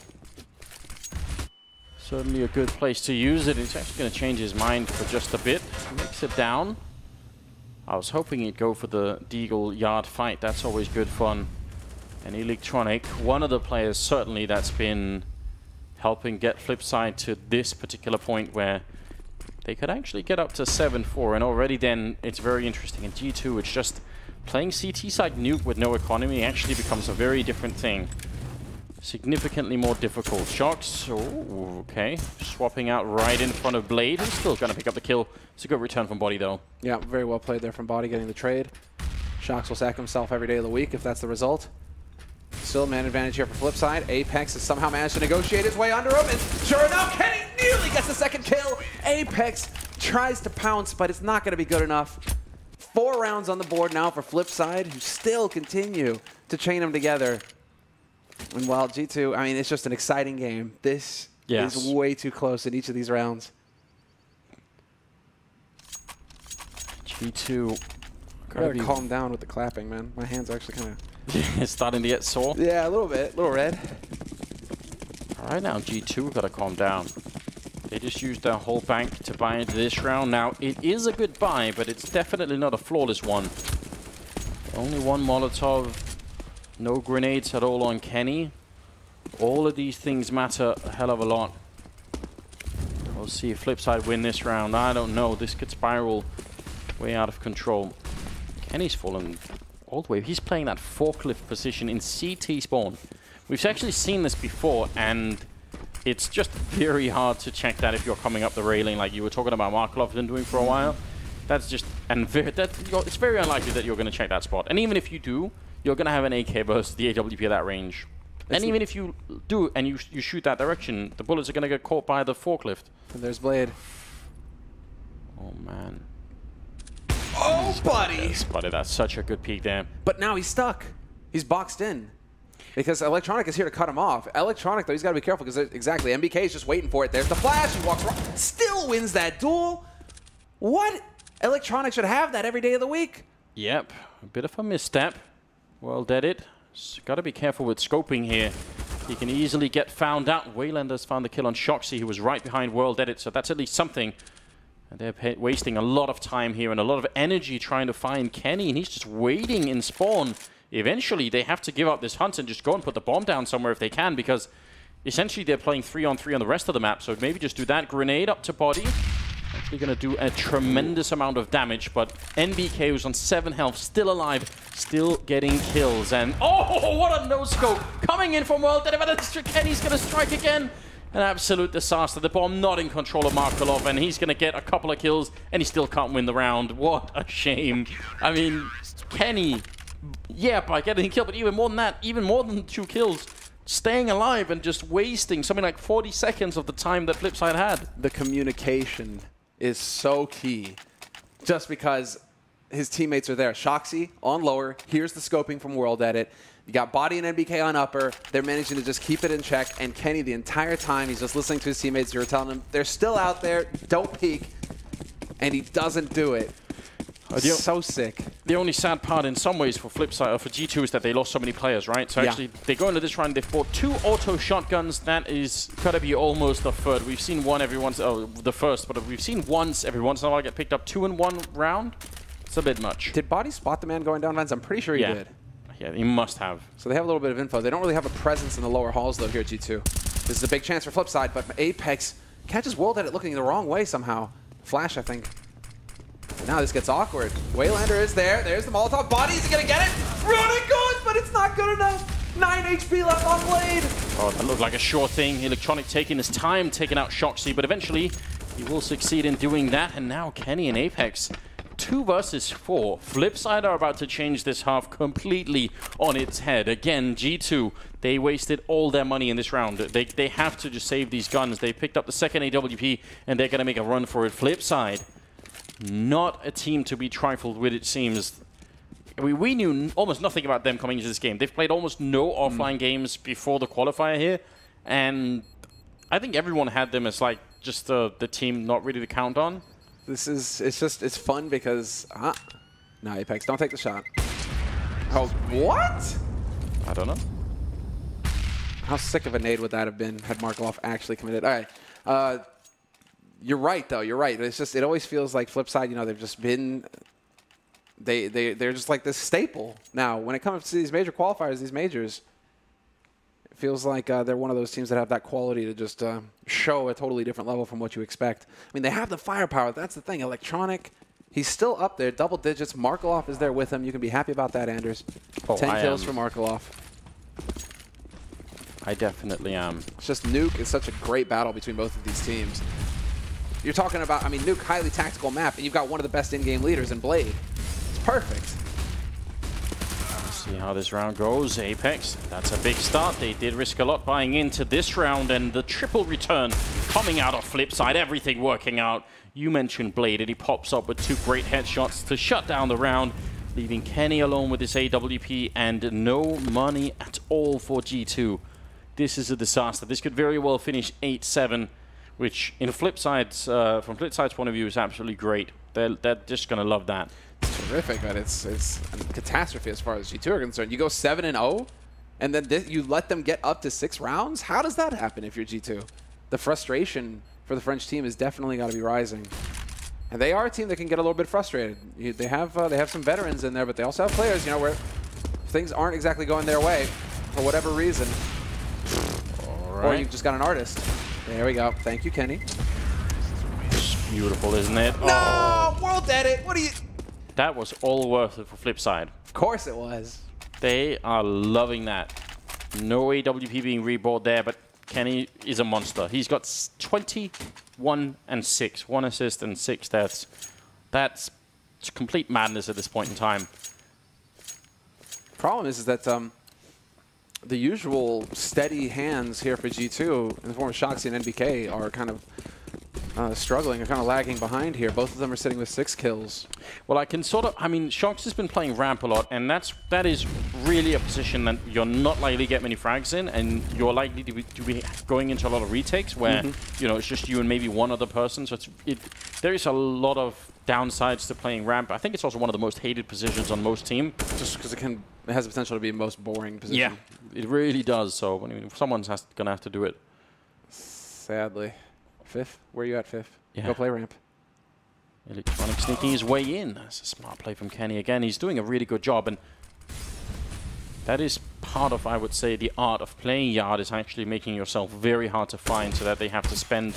Certainly a good place to use it. He's actually going to change his mind for just a bit. Makes it down. I was hoping he'd go for the deagle yard fight. That's always good fun. And Electronic, one of the players certainly that's been helping get Flipside to this particular point where they could actually get up to 7-4. And already then it's very interesting. In G2, it's just playing CT side nuke with no economy actually becomes a very different thing. Significantly more difficult. Shox, oh, okay. Swapping out right in front of Blade. He's still going to pick up the kill. It's a good return from Body, though. Yeah, very well played there from Body, getting the trade. Shox will sack himself every day of the week if that's the result. Still man advantage here for Flipside. Apex has somehow managed to negotiate his way under him, and sure enough, Kenny nearly gets the second kill. Apex tries to pounce, but it's not going to be good enough. 4 rounds on the board now for Flipside, who still continue to chain them together. And while G2, I mean, it's just an exciting game. This is way too close in each of these rounds. G2. Gotta calm down with the clapping, man. My hands are actually kind of... It's starting to get sore. Yeah, a little bit. A little red. All right, now G2 got to calm down. They just used their whole bank to buy into this round. Now, it is a good buy, but it's definitely not a flawless one. Only one Molotov. No grenades at all on Kenny. All of these things matter a hell of a lot. We'll see if Flipside win this round. I don't know. This could spiral way out of control. Kenny's fallen all the way. He's playing that forklift position in CT spawn. We've actually seen this before, and it's just very hard to check that if you're coming up the railing like you were talking about Markelov been doing for a while. That's just... and it's very unlikely that you're going to check that spot. And even if you do, you're going to have an AK versus the AWP at that range. And even if you do and you shoot that direction, the bullets are going to get caught by the forklift. And there's Blade. Oh, man. Oh, buddy! Buddy, that's such a good peek there. But now he's stuck. He's boxed in. Because Electronic is here to cut him off. Electronic, though, he's got to be careful because exactly, MBK is just waiting for it. There's the flash. He walks right. Still wins that duel. What? Electronic should have that every day of the week. Yep, a bit of a misstep. Well dead it. Got to be careful with scoping here. He can easily get found out. Waylander's found the kill on Shoxy, who was right behind World Edit, so that's at least something. And they're wasting a lot of time here and a lot of energy trying to find Kenny, and he's just waiting in spawn. Eventually, they have to give up this hunt and just go and put the bomb down somewhere if they can, because essentially they're playing 3-on-3 on the rest of the map. So maybe just do that. Grenade up to body. Actually going to do a tremendous amount of damage, but NBK, who's on 7 health, still alive, still getting kills. And oh, what a no-scope coming in from World Edit, but Kenny's going to strike again. An absolute disaster. The bomb not in control of Markelov, and he's going to get a couple of kills, and he still can't win the round. What a shame. I mean, Kenny, yeah, by getting killed, but even more than that, even more than 2 kills, staying alive and just wasting something like 40 seconds of the time that Flipside had. The communication is so key, just because his teammates are there. Shoxy on lower. Here's the scoping from World Edit. You got Body and NBK on upper. They're managing to just keep it in check. And Kenny, the entire time, he's just listening to his teammates. You're telling him, they're still out there. Don't peek. And he doesn't do it. So sick. The only sad part in some ways for Flipside, or for G2, is that they lost so many players, right? So actually, they go into this round, they've bought 2 auto shotguns. That is gotta be almost a third. We've seen one every once, the first, but we've seen once every once in a while get picked up 2 in 1 round. It's a bit much. Did Body spot the man going down vents? I'm pretty sure he did. Yeah, he must have. So they have a little bit of info. They don't really have a presence in the lower halls, though, here at G2. This is a big chance for Flipside, but Apex catches World Edit looking the wrong way somehow. Flash, I think. Now this gets awkward. Waylander is there. There's the Molotov. Body, is he going to get it? Running goes, but it's not good enough. 9 HP left on Blade. Oh, that looked like a sure thing. Electronic taking his time, taking out Shoxy, but eventually he will succeed in doing that. And now Kenny and Apex, 2 versus 4. Flipside are about to change this half completely on its head. Again, G2, they wasted all their money in this round. They have to just save these guns. They picked up the second AWP, and they're going to make a run for it. Flipside, not a team to be trifled with, it seems. We knew almost nothing about them coming into this game. They've played almost no offline games before the qualifier here, and I think everyone had them as like just the team not really to count on. It's fun because, no, Apex, don't take the shot. Oh, what? I don't know. How sick of a nade would that have been had Markelov actually committed? All right. You're right, though. You're right. It's just, it always feels like Flipside, you know, they've just been, they're just like this staple. Now, when it comes to these major qualifiers, these majors, it feels like they're one of those teams that have that quality to just show a totally different level from what you expect. I mean, they have the firepower. That's the thing. Electronic, he's still up there, double digits. Markelov is there with him. You can be happy about that, Anders. 10 kills for Markelov. I definitely am. It's just Nuke is such a great battle between both of these teams. You're talking about, I mean, Nuke, highly tactical map, and you've got one of the best in-game leaders in Blade. It's perfect. Let's see how this round goes. Apex, that's a big start. They did risk a lot buying into this round, and the triple return coming out of Flipside, everything working out. You mentioned Blade, and he pops up with 2 great headshots to shut down the round, leaving Kenny alone with his AWP and no money at all for G2. This is a disaster. This could very well finish 8-7. Which, in Flipside's, from Flipside's point of view, is absolutely great. They're just going to love that. It's terrific, but it's a catastrophe as far as G2 are concerned. You go 7-0, and then you let them get up to 6 rounds? How does that happen if you're G2? The frustration for the French team has definitely got to be rising. And they are a team that can get a little bit frustrated. They have some veterans in there, but they also have players, you know, where things aren't exactly going their way for whatever reason. All right. Or you've just got an artist. There we go. Thank you, Kenny. It's beautiful, isn't it? No! Oh. World Edit! What are you... That was all worth it for Flipside. Of course it was. They are loving that. No AWP being rebought there, but Kenny is a monster. He's got 21 and 6. 1 assist and 6 deaths. That's complete madness at this point in time. Problem is that the usual steady hands here for G2 in the form of Shoxy and NBK are kind of struggling. They're kind of lagging behind here. Both of them are sitting with 6 kills. Well, I can sort of, I mean, Shox has been playing ramp a lot, and that is really a position that you're not likely to get many frags in, and you're likely to be going into a lot of retakes where, you know, it's just you and maybe one other person. So there is a lot of downsides to playing ramp. I think it's also one of the most hated positions on most teams. Just because it has the potential to be the most boring position. Yeah, it really does. So, I mean, someone's going to have to do it. Sadly. 5th? Where are you at, 5th? Yeah. Go play ramp. Electronic sneaking his way in. That's a smart play from Kenny again. He's doing a really good job, and that is part of, I would say, the art of playing Yard, is actually making yourself very hard to find so that they have to spend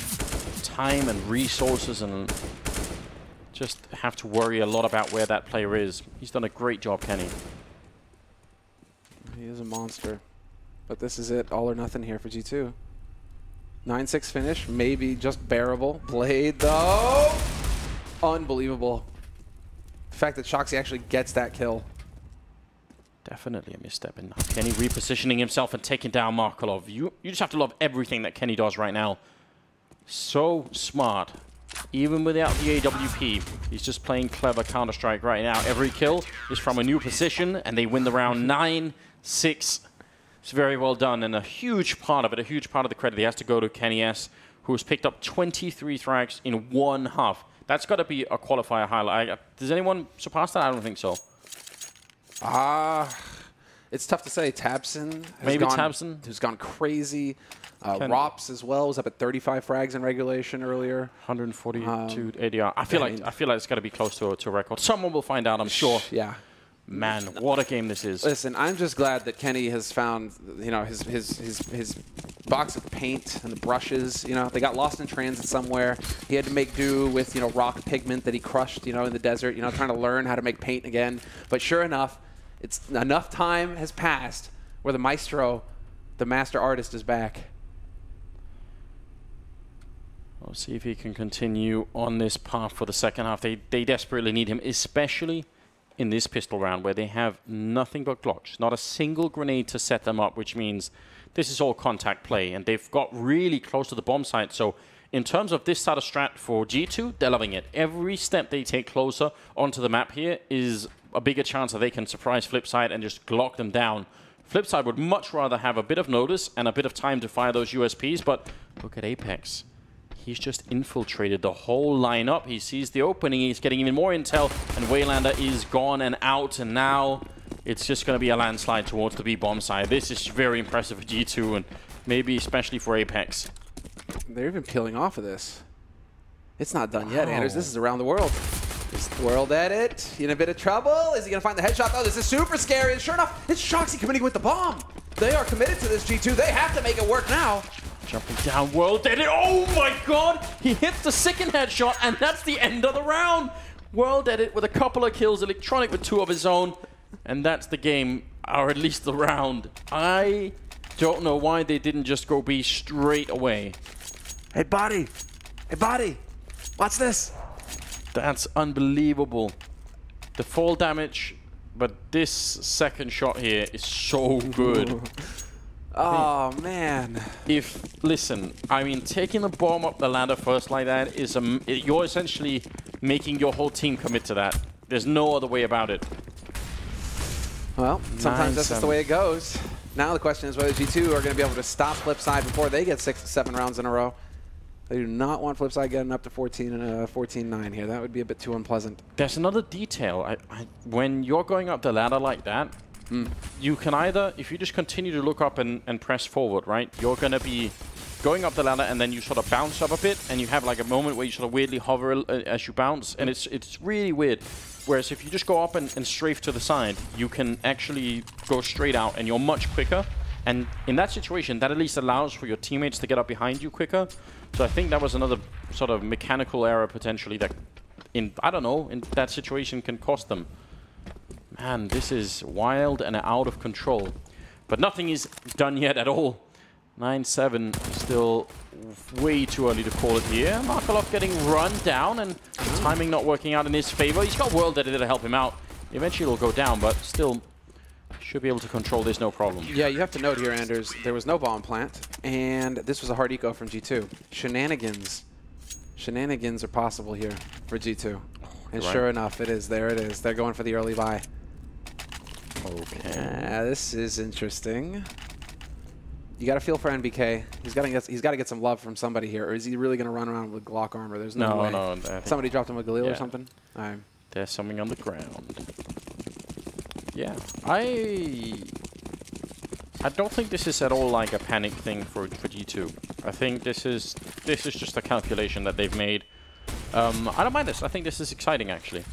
time and resources and just have to worry a lot about where that player is. He's done a great job, Kenny. He is a monster. But this is it. All or nothing here for G2. 9-6 finish, maybe just bearable. Blade, though, unbelievable. The fact that Shoxy actually gets that kill. Definitely a misstep. And Kenny repositioning himself and taking down Markelov. You just have to love everything that Kenny does right now. So smart. Even without the AWP, he's just playing clever Counter-Strike right now. Every kill is from a new position, and they win the round 9-6. It's very well done, and a huge part of it, a huge part of the credit, he has to go to Kenny S, who has picked up 23 frags in 1 half. That's got to be a qualifier highlight. Does anyone surpass that? I don't think so. It's tough to say. Tabson who's gone crazy. Rops as well was up at 35 frags in regulation earlier. 142 ADR. I feel like it's got to be close to a record. Someone will find out, I'm sure. Yeah. Man, what a game this is. Listen, I'm just glad that Kenny has found, you know, his box of paint and the brushes. You know, they got lost in transit somewhere. He had to make do with, you know, rock pigment that he crushed, you know, in the desert, you know, trying to learn how to make paint again. But sure enough, enough time has passed where the maestro, the master artist, is back. We'll see if he can continue on this path for the second half. They desperately need him, especially in this pistol round where they have nothing but Glocks, not a single grenade to set them up, which means this is all contact play, and they've got really close to the bomb site. So in terms of this side of strat for G2, they're loving it. Every step they take closer onto the map here is a bigger chance that they can surprise Flipside and just Glock them down. Flipside would much rather have a bit of notice and a bit of time to fire those USPs, but look at Apex. He's just infiltrated the whole lineup. He sees the opening. He's getting even more intel. And Waylander is gone and out. And now it's just going to be a landslide towards the B-bomb side. This is very impressive for G2 and maybe especially for Apex. They're even peeling off of this. It's not done yet, Anders. This is around the world. Is the world edit in a bit of trouble? Is he going to find the headshot? Oh, this is super scary. And sure enough, it's Shoxy committing with the bomb. They are committed to this, G2. They have to make it work now. Jumping down, World Edit. Oh my god! He hits the second headshot, and that's the end of the round. World Edit with a couple of kills, Electronic with 2 of his own, and that's the game, or at least the round. I don't know why they didn't just go B straight away. Hey, buddy. Hey, buddy. Watch this. That's unbelievable. The fall damage, but this second shot here is so good. Oh, man. Listen, I mean, taking the bomb up the ladder first like that is, you're essentially making your whole team commit to that. There's no other way about it. Well, sometimes that's just the way it goes. Now the question is whether G2 are going to be able to stop Flipside before they get 6 to 7 rounds in a row. They do not want Flipside getting up to 14 and 14-9 here. That would be a bit too unpleasant. There's another detail. When you're going up the ladder like that, you can either, if you just continue to look up and press forward, right, you're going to be going up the ladder and then you sort of bounce up a bit and you have like a moment where you sort of weirdly hover as you bounce, and it's really weird. Whereas if you just go up and strafe to the side, you can actually go straight out and you're much quicker. And in that situation, that at least allows for your teammates to get up behind you quicker. So I think that was another sort of mechanical error potentially that, I don't know, in that situation can cost them. Man, this is wild and out of control. But nothing is done yet at all. 9-7, still way too early to call it here. Markelov getting run down and the timing not working out in his favor. He's got World Edit to help him out. Eventually it'll go down, but still should be able to control this no problem. Yeah, you have to note here, Anders, there was no bomb plant, and this was a hard eco from G2. Shenanigans Shenanigans are possible here for G2. And right. sure enough, it is. There it is. They're going for the early buy. Okay. This is interesting. You got to feel for NBK. He's got to get some love from somebody here, or is he really going to run around with Glock armor? There's no way. No. Somebody dropped him a Galil or something. There's something on the ground. Yeah, I don't think this is at all like a panic thing for G2. I think this is just a calculation that they've made. I don't mind this. I think this is exciting actually.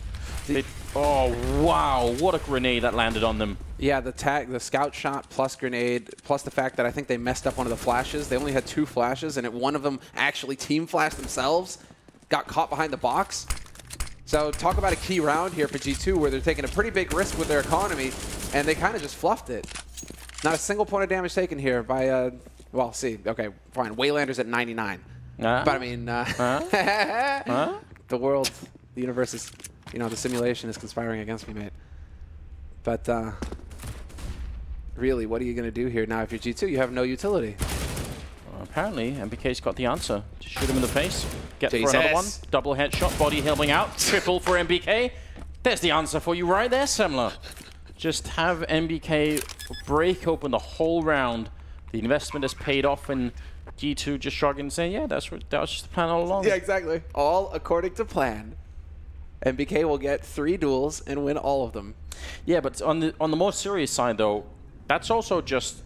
Oh wow! What a grenade that landed on them. Yeah, the scout shot plus grenade plus the fact that I think they messed up one of the flashes. They only had 2 flashes, and one of them actually team flashed themselves. Got caught behind the box. So talk about a key round here for G2, where they're taking a pretty big risk with their economy, and they kind of just fluffed it. Not a single point of damage taken here by well, see, okay, fine. Waylander's at 99, but I mean, the world, the universe is. You know, the simulation is conspiring against me, mate. But really, what are you going to do here now? If you're G2, you have no utility. Well, apparently, MBK's got the answer. Just shoot him in the face. Get for another one. Double headshot, body helming out. Triple for MBK. There's the answer for you right there, Semler. Just have MBK break open the whole round. The investment has paid off, and G2 just shrugging and saying, yeah, that was just the plan all along. Yeah, exactly. All according to plan. MBK will get 3 duels and win all of them. Yeah, but on the more serious side, though, that's also just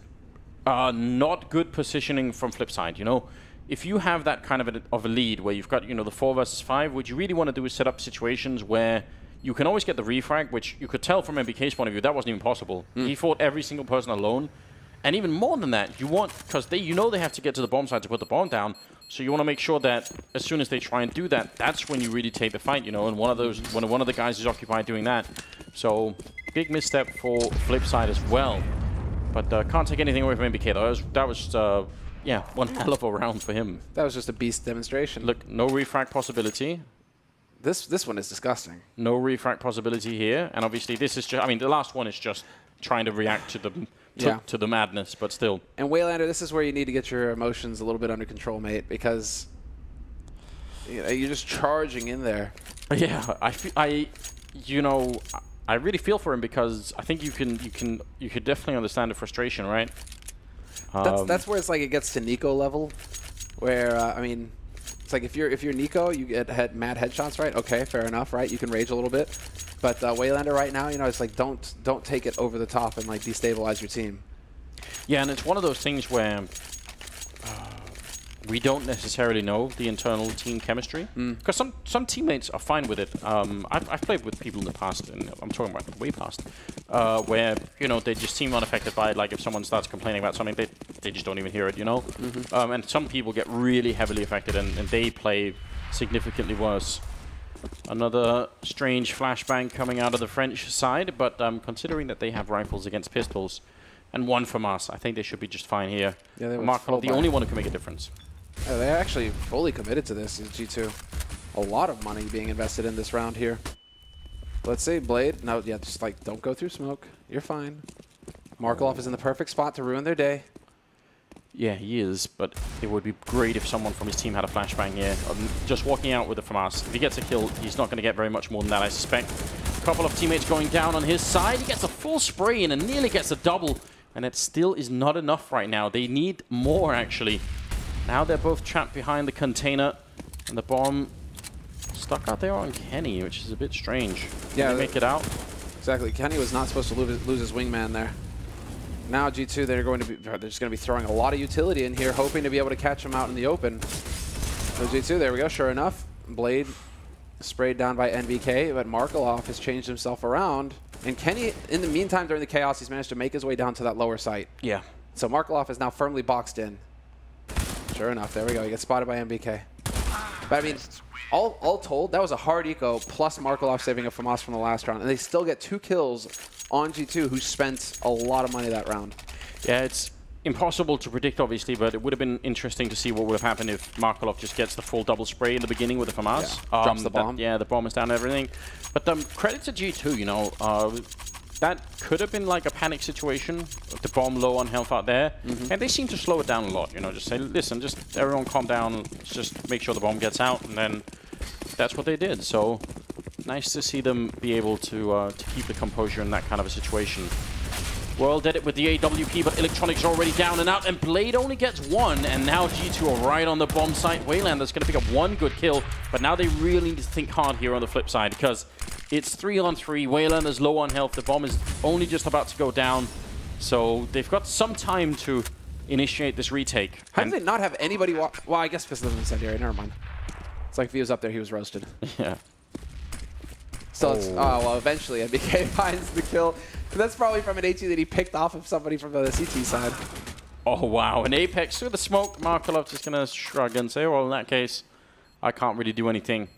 not good positioning from Flipside. You know, if you have that kind of a lead where you've got the 4 versus 5, what you really want to do is set up situations where you can always get the refrag, which you could tell from MBK's point of view that wasn't even possible. He fought every single person alone, and even more than that, you want because they have to get to the bomb site to put the bomb down. So you want to make sure that as soon as they try and do that, that's when you really take the fight, and one of the guys is occupied doing that. So big misstep for Flipside as well. But can't take anything away from MBK though. That was yeah, one hell of a round for him. That was just a beast demonstration. Look, no refrag possibility. This one is disgusting. No refrag possibility here, and obviously this is just. I mean, the last one is just trying to react to the. To the madness, but still. And Waylander, this is where you need to get your emotions a little bit under control, mate, because you're just charging in there. Yeah, I really feel for him because I think you could definitely understand the frustration, right? That's where it's like it gets to Nico level, where I mean, it's like if you're Nico, you get mad headshots, right? Okay, fair enough, right? You can rage a little bit. But Waylander right now, it's like don't take it over the top and like destabilize your team. Yeah, and it's one of those things where we don't necessarily know the internal team chemistry because some teammates are fine with it. I've played with people in the past, and I'm talking about way past, where they just seem unaffected by it. Like if someone starts complaining about something, they just don't even hear it. And some people get really heavily affected, and they play significantly worse. Another strange flashbang coming out of the French side, but considering that they have rifles against pistols, and 1 from us, I think they should be just fine here. Yeah, Markov, the only one who can make a difference. Yeah, they're actually fully committed to this. Is G2. A lot of money being invested in this round here. Let's see, Blade. No, yeah, just like don't go through smoke. You're fine. Markov is in the perfect spot to ruin their day. Yeah, he is, but it would be great if someone from his team had a flashbang here. Just walking out with it from us. If he gets a kill, he's not going to get very much more than that, I suspect. A couple of teammates going down on his side. He gets a full spray in and nearly gets a double. And it still is not enough right now. They need more, actually. Now they're both trapped behind the container. And the bomb stuck out there on Kenny, which is a bit strange. Yeah, Can they make it out? Exactly. Kenny was not supposed to lose his wingman there. Now G2, they're just going to be throwing a lot of utility in here, hoping to be able to catch him out in the open. So G2, there we go. Sure enough, Blade sprayed down by NBK, but Markelov has changed himself around. And Kenny, in the meantime, during the chaos, he's managed to make his way down to that lower site. Yeah. So Markelov is now firmly boxed in. Sure enough, there we go. He gets spotted by NBK. But I mean, all told, that was a hard eco, plus Markelov saving a FAMAS from the last round. And they still get 2 kills on G2, who spent a lot of money that round. Yeah, it's impossible to predict, obviously, but it would have been interesting to see what would have happened if Markelov just gets the full double spray in the beginning with the FAMAS. Yeah. Drops the bomb. Yeah, the bomb is down and everything. But credit to G2, that could have been like a panic situation with the bomb low on health out there. And they seem to slow it down a lot, you know, just say, listen, just everyone calm down, just make sure the bomb gets out, and then that's what they did. So nice to see them be able to keep the composure in that kind of a situation. World did it with the AWP, but Electronic's already down and out, and Blade only gets one, and now G2 are right on the bomb site. Waylander's going to pick up one good kill, but now they really need to think hard here on the flip side, because it's 3-on-3. Waylander's low on health. The bomb is only just about to go down, so they've got some time to initiate this retake. How do they not have anybody walk? Well, I guess because of the incendiary. Never mind. It's like if he was up there, he was roasted. Yeah. So it's, well, eventually MBK finds the kill. But that's probably from an AT that he picked off of somebody from the CT side. Oh, wow. An Apex through the smoke. Markelov just going to shrug and say, well, in that case, I can't really do anything.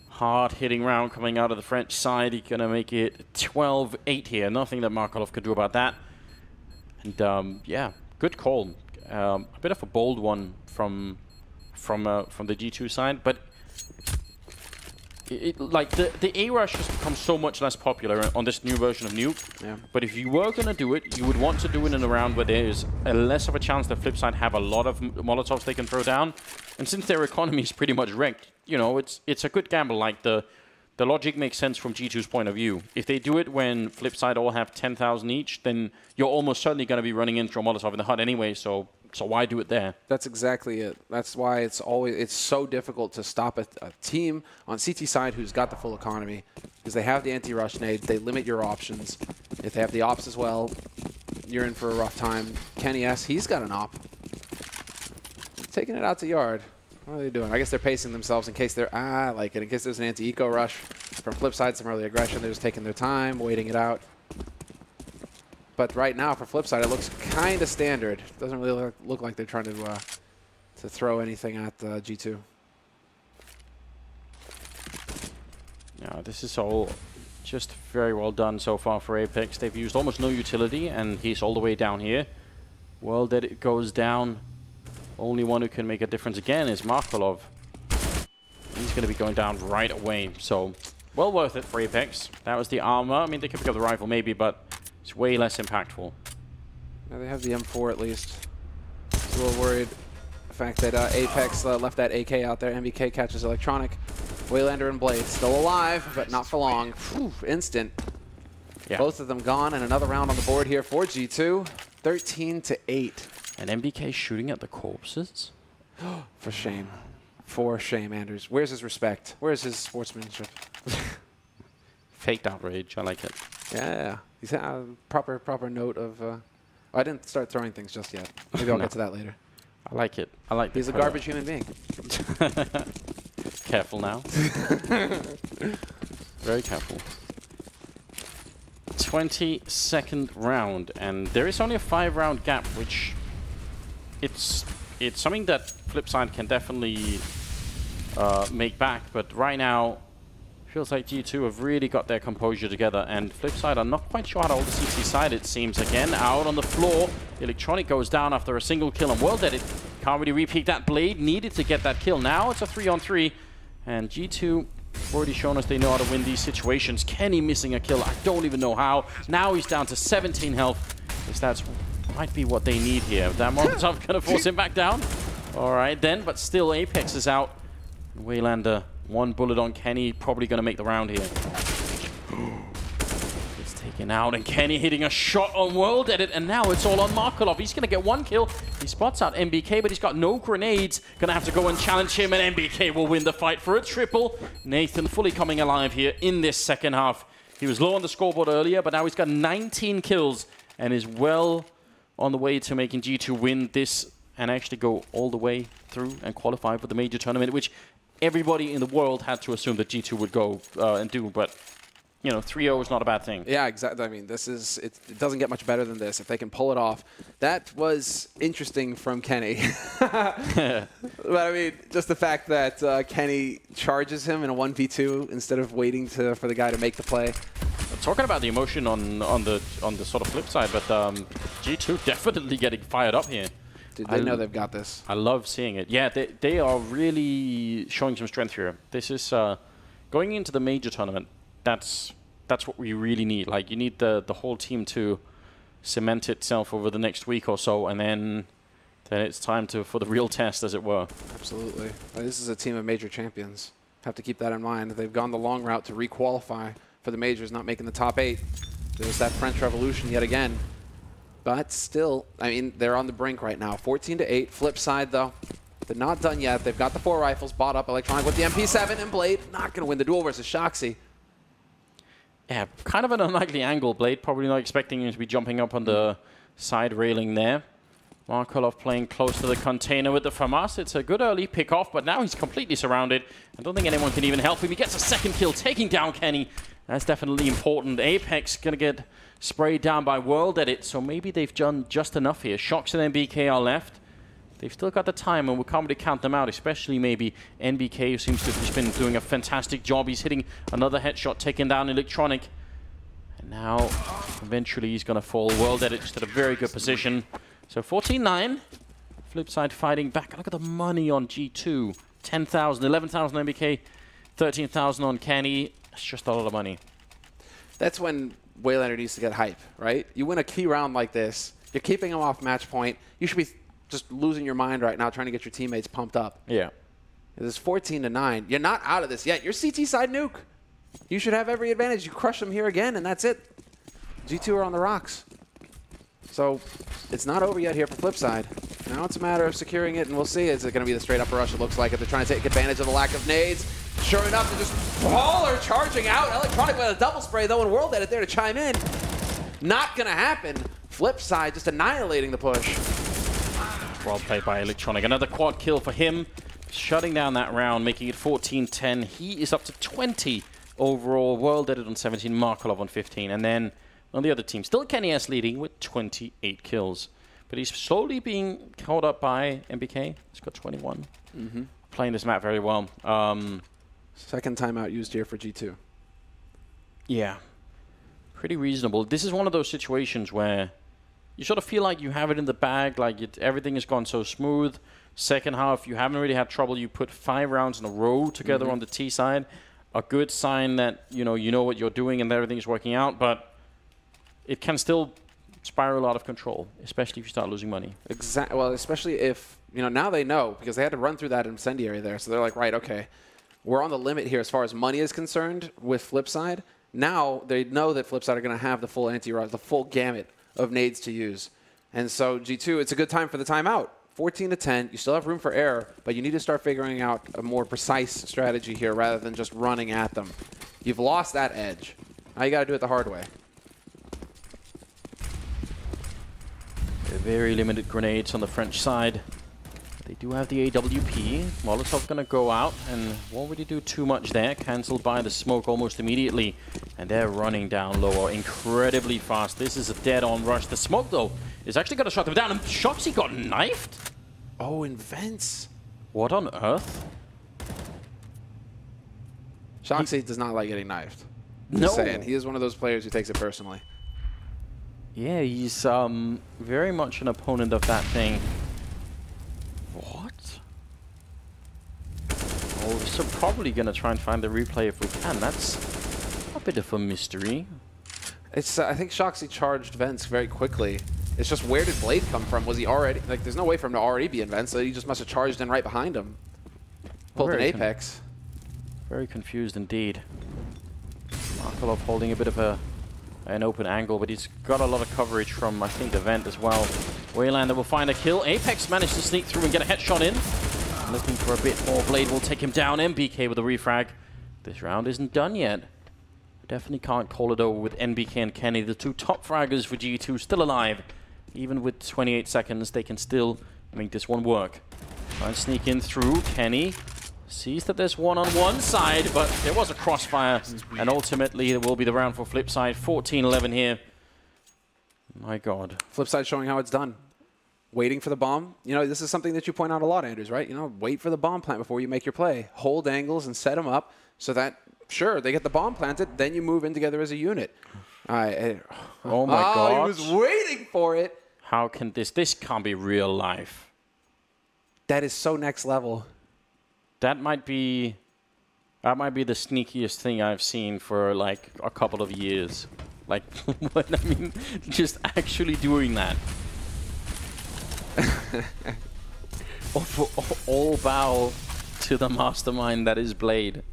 Hard-hitting round coming out of the French side. He's going to make it 12-8 here. Nothing that Markelov could do about that. And, yeah, good call. A bit of a bold one from the G2 side, but like the A rush has become so much less popular on this new version of Nuke. Yeah. But if you were gonna do it, you would want to do it in a round where there is less of a chance that Flipside have a lot of Molotovs they can throw down. And since their economy is pretty much wrecked, you know, it's a good gamble. Like the logic makes sense from G2's point of view. If they do it when Flipside all have 10,000 each, then you're almost certainly going to be running into a Molotov in the hut anyway. So why do it there? That's exactly it. That's why it's so difficult to stop a team on CT side who's got the full economy, because they have the anti-rush nade. They limit your options. If they have the ops as well, you're in for a rough time. Kenny S, he's got an op. Taking it out to yard. What are they doing? I guess they're pacing themselves in case they're, like it, in case there's an anti-eco rush from Flipside, some early aggression. They're just taking their time, waiting it out. But right now, for Flipside, it looks kind of standard. Doesn't really look like they're trying to throw anything at G2. Yeah, this is all just very well done so far for Apex. They've used almost no utility, and he's all the way down here. Well, that it goes down. Only one who can make a difference again is Markelov. He's going to be going down right away. So, well worth it for Apex. That was the armor. I mean, they could pick up the rifle maybe, but it's way less impactful. Yeah, they have the M4 at least. A little worried the fact that Apex left that AK out there. MBK catches Electronic. Waylander and Blade still alive, but not for long. Whew, instant. Yeah. Both of them gone, and another round on the board here for G2. 13-8. And MBK shooting at the corpses? For shame. For shame, Anders. Where's his respect? Where's his sportsmanship? Faked outrage. I like it. Yeah. He's a proper note of... I didn't start throwing things just yet. Maybe I'll get to that later. I like it. I like He's a garbage human being. Careful now. Very careful. 22nd round, and there is only a 5-round gap, which it's something that Flipside can definitely make back, but right now feels like G2 have really got their composure together, and Flipside are not quite sure how to hold the CT side, it seems. Again, out on the floor, Electronic goes down after a single kill, and World Edit can't really repeat that. Blade needed to get that kill. Now it's a 3-on-3, and G2 already shown us they know how to win these situations. Kenny missing a kill, I don't even know how. Now he's down to 17 health. Because that's might be what they need here. That Molotov gonna force him back down. Alright then, but still Apex is out. Waylander, one bullet on Kenny, probably gonna make the round here. It's taken out, and Kenny hitting a shot on World Edit, and now it's all on Markelov. He's gonna get one kill. He spots out MBK, but he's got no grenades. Gonna have to go and challenge him, and MBK will win the fight for a triple. Nathan fully coming alive here in this second half. He was low on the scoreboard earlier, but now he's got 19 kills and is well on the way to making G2 win this and actually go all the way through and qualify for the major tournament, which everybody in the world had to assume that G2 would go and do, but you know, 3-0 is not a bad thing. Yeah, exactly. I mean, it doesn't get much better than this if they can pull it off. That was interesting from Kenny. But I mean, just the fact that Kenny charges him in a 1v2 instead of waiting for the guy to make the play. Talking about the emotion on the sort of flip side, but G2 definitely getting fired up here. Dude, they know they've got this. I love seeing it. Yeah, they are really showing some strength here. This is going into the major tournament. That's that's what we really need. Like, you need the whole team to cement itself over the next week or so, and then it's time for the real test, as it were. Absolutely. This is a team of major champions. Have to keep that in mind. They've gone the long route to re-qualify for the majors, not making the top 8. There's that French Revolution yet again. But still, I mean, they're on the brink right now. 14-8. Flipside, though, they're not done yet. They've got the 4 rifles bought up. Electronic with the MP7 and Blade. Not going to win the duel versus Shoxy. Yeah, kind of an unlikely angle. Blade probably not expecting him to be jumping up on the side railing there. Markelov playing close to the container with the FAMAS. It's a good early pick off, but now he's completely surrounded. I don't think anyone can even help him. He gets a second kill, taking down Kenny. That's definitely important. Apex going to get sprayed down by World Edit, so maybe they've done just enough here. Shox and NBK are left. They've still got the time, and we can't really count them out, especially maybe NBK, who seems to have just been doing a fantastic job. He's hitting another headshot, taking down Electronic. And now, eventually, he's going to fall. World Edit just at a very good position. So 14-9, Flipside fighting back. Look at the money on G2. 10,000, 11,000 NBK, 13,000 on Kenny. It's just a lot of money. That's when Waylander needs to get hype, right? You win a key round like this, you're keeping him off match point. You should be just losing your mind right now trying to get your teammates pumped up. Yeah. It's 14-9. You're not out of this yet. You're CT side nuke. You should have every advantage. You crush them here again, and that's it. G2 are on the rocks. So it's not over yet here for Flipside. Now it's a matter of securing it, and we'll see. Is it going to be the straight-up rush, it looks like, if they're trying to take advantage of the lack of nades? Sure enough, they're just baller charging out. Electronic with a double spray, though, and World Edit there to chime in. Not going to happen. Flipside just annihilating the push. Well played by Electronic. Another quad kill for him. Shutting down that round, making it 14-10. He is up to 20 overall. World Edit on 17, Markelov on 15. And then on the other team, still Kenny S leading with 28 kills. But he's slowly being caught up by NBK. He's got 21. Playing this map very well. Second timeout used here for G2. Yeah. Pretty reasonable. This is one of those situations where you sort of feel like you have it in the bag, like everything has gone so smooth. Second half, you haven't really had trouble. You put 5 rounds in a row together on the T side. A good sign that you know what you're doing and that everything's working out, but it can still spiral out of control, especially if you start losing money. Exactly. Well, especially if, now they know, because they had to run through that incendiary there. So they're like, right, okay, we're on the limit here as far as money is concerned with Flipside. Now they know that Flipside are going to have the full anti-res, the full gamut of nades to use. And so G2, it's a good time for the timeout. 14-10, you still have room for error, but you need to start figuring out a more precise strategy here rather than just running at them. You've lost that edge. Now you got to do it the hard way. Very limited grenades on the French side. They do have the AWP. Molotov gonna go out and won't really do too much there. Cancelled by the smoke almost immediately. And they're running down lower incredibly fast. This is a dead-on rush. The smoke, though, is actually gonna shut them down. And Shoxy got knifed? Oh, in vents. What on earth? Shoxy does not like getting knifed. No. Just saying. He is one of those players who takes it personally. Yeah, he's very much an opponent of that thing. What? Oh, so probably gonna try and find the replay if we can. That's a bit of a mystery. It's I think Shoxy charged vents very quickly. It's just, where did Blade come from? Was he already, like, there's no way for him to already be in vents, so he just must have charged in right behind him. Pulled an Apex. Very confused indeed. Markelov holding a bit of an open angle, but he's got a lot of coverage from, I think, the vent as well. Waylander will find a kill. Apex managed to sneak through and get a headshot in. Looking for a bit more. Blade will take him down. NBK with a refrag. This round isn't done yet. Definitely can't call it over with NBK and Kenny, the two top fraggers for G2, still alive. Even with 28 seconds, they can still make this one work. Try and sneak in through. Kenny sees that there's one on one side, but there was a crossfire, and ultimately it will be the round for Flipside. 14-11 here. My God. Flipside showing how it's done. Waiting for the bomb. This is something that you point out a lot, Andrews, right? Wait for the bomb plant before you make your play. Hold angles and set them up so that, sure, they get the bomb planted, then you move in together as a unit. Oh my God. He was waiting for it. How can this can't be real life. That is so next level. That might be That might be the sneakiest thing I've seen for like a couple of years. Like, what I mean, just actually doing that. All bow to the mastermind that is Blade.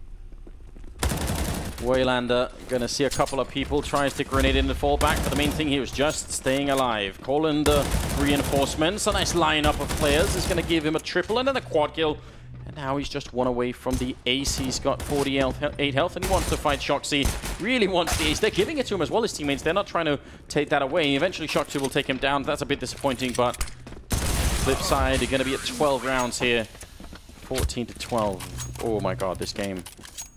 Waylander gonna see a couple of people, tries to grenade in the fallback, but the main thing here is just staying alive. Calling the reinforcements. A nice lineup of players is gonna give him a triple and then a quad kill. And now he's just one away from the ace. He's got 48 health and he wants to fight Shoxy. Really wants the ace. They're giving it to him as well, his teammates. They're not trying to take that away. Eventually Shoxy will take him down. That's a bit disappointing, but Flipside are gonna be at 12 rounds here. 14 to 12. Oh my god, this game.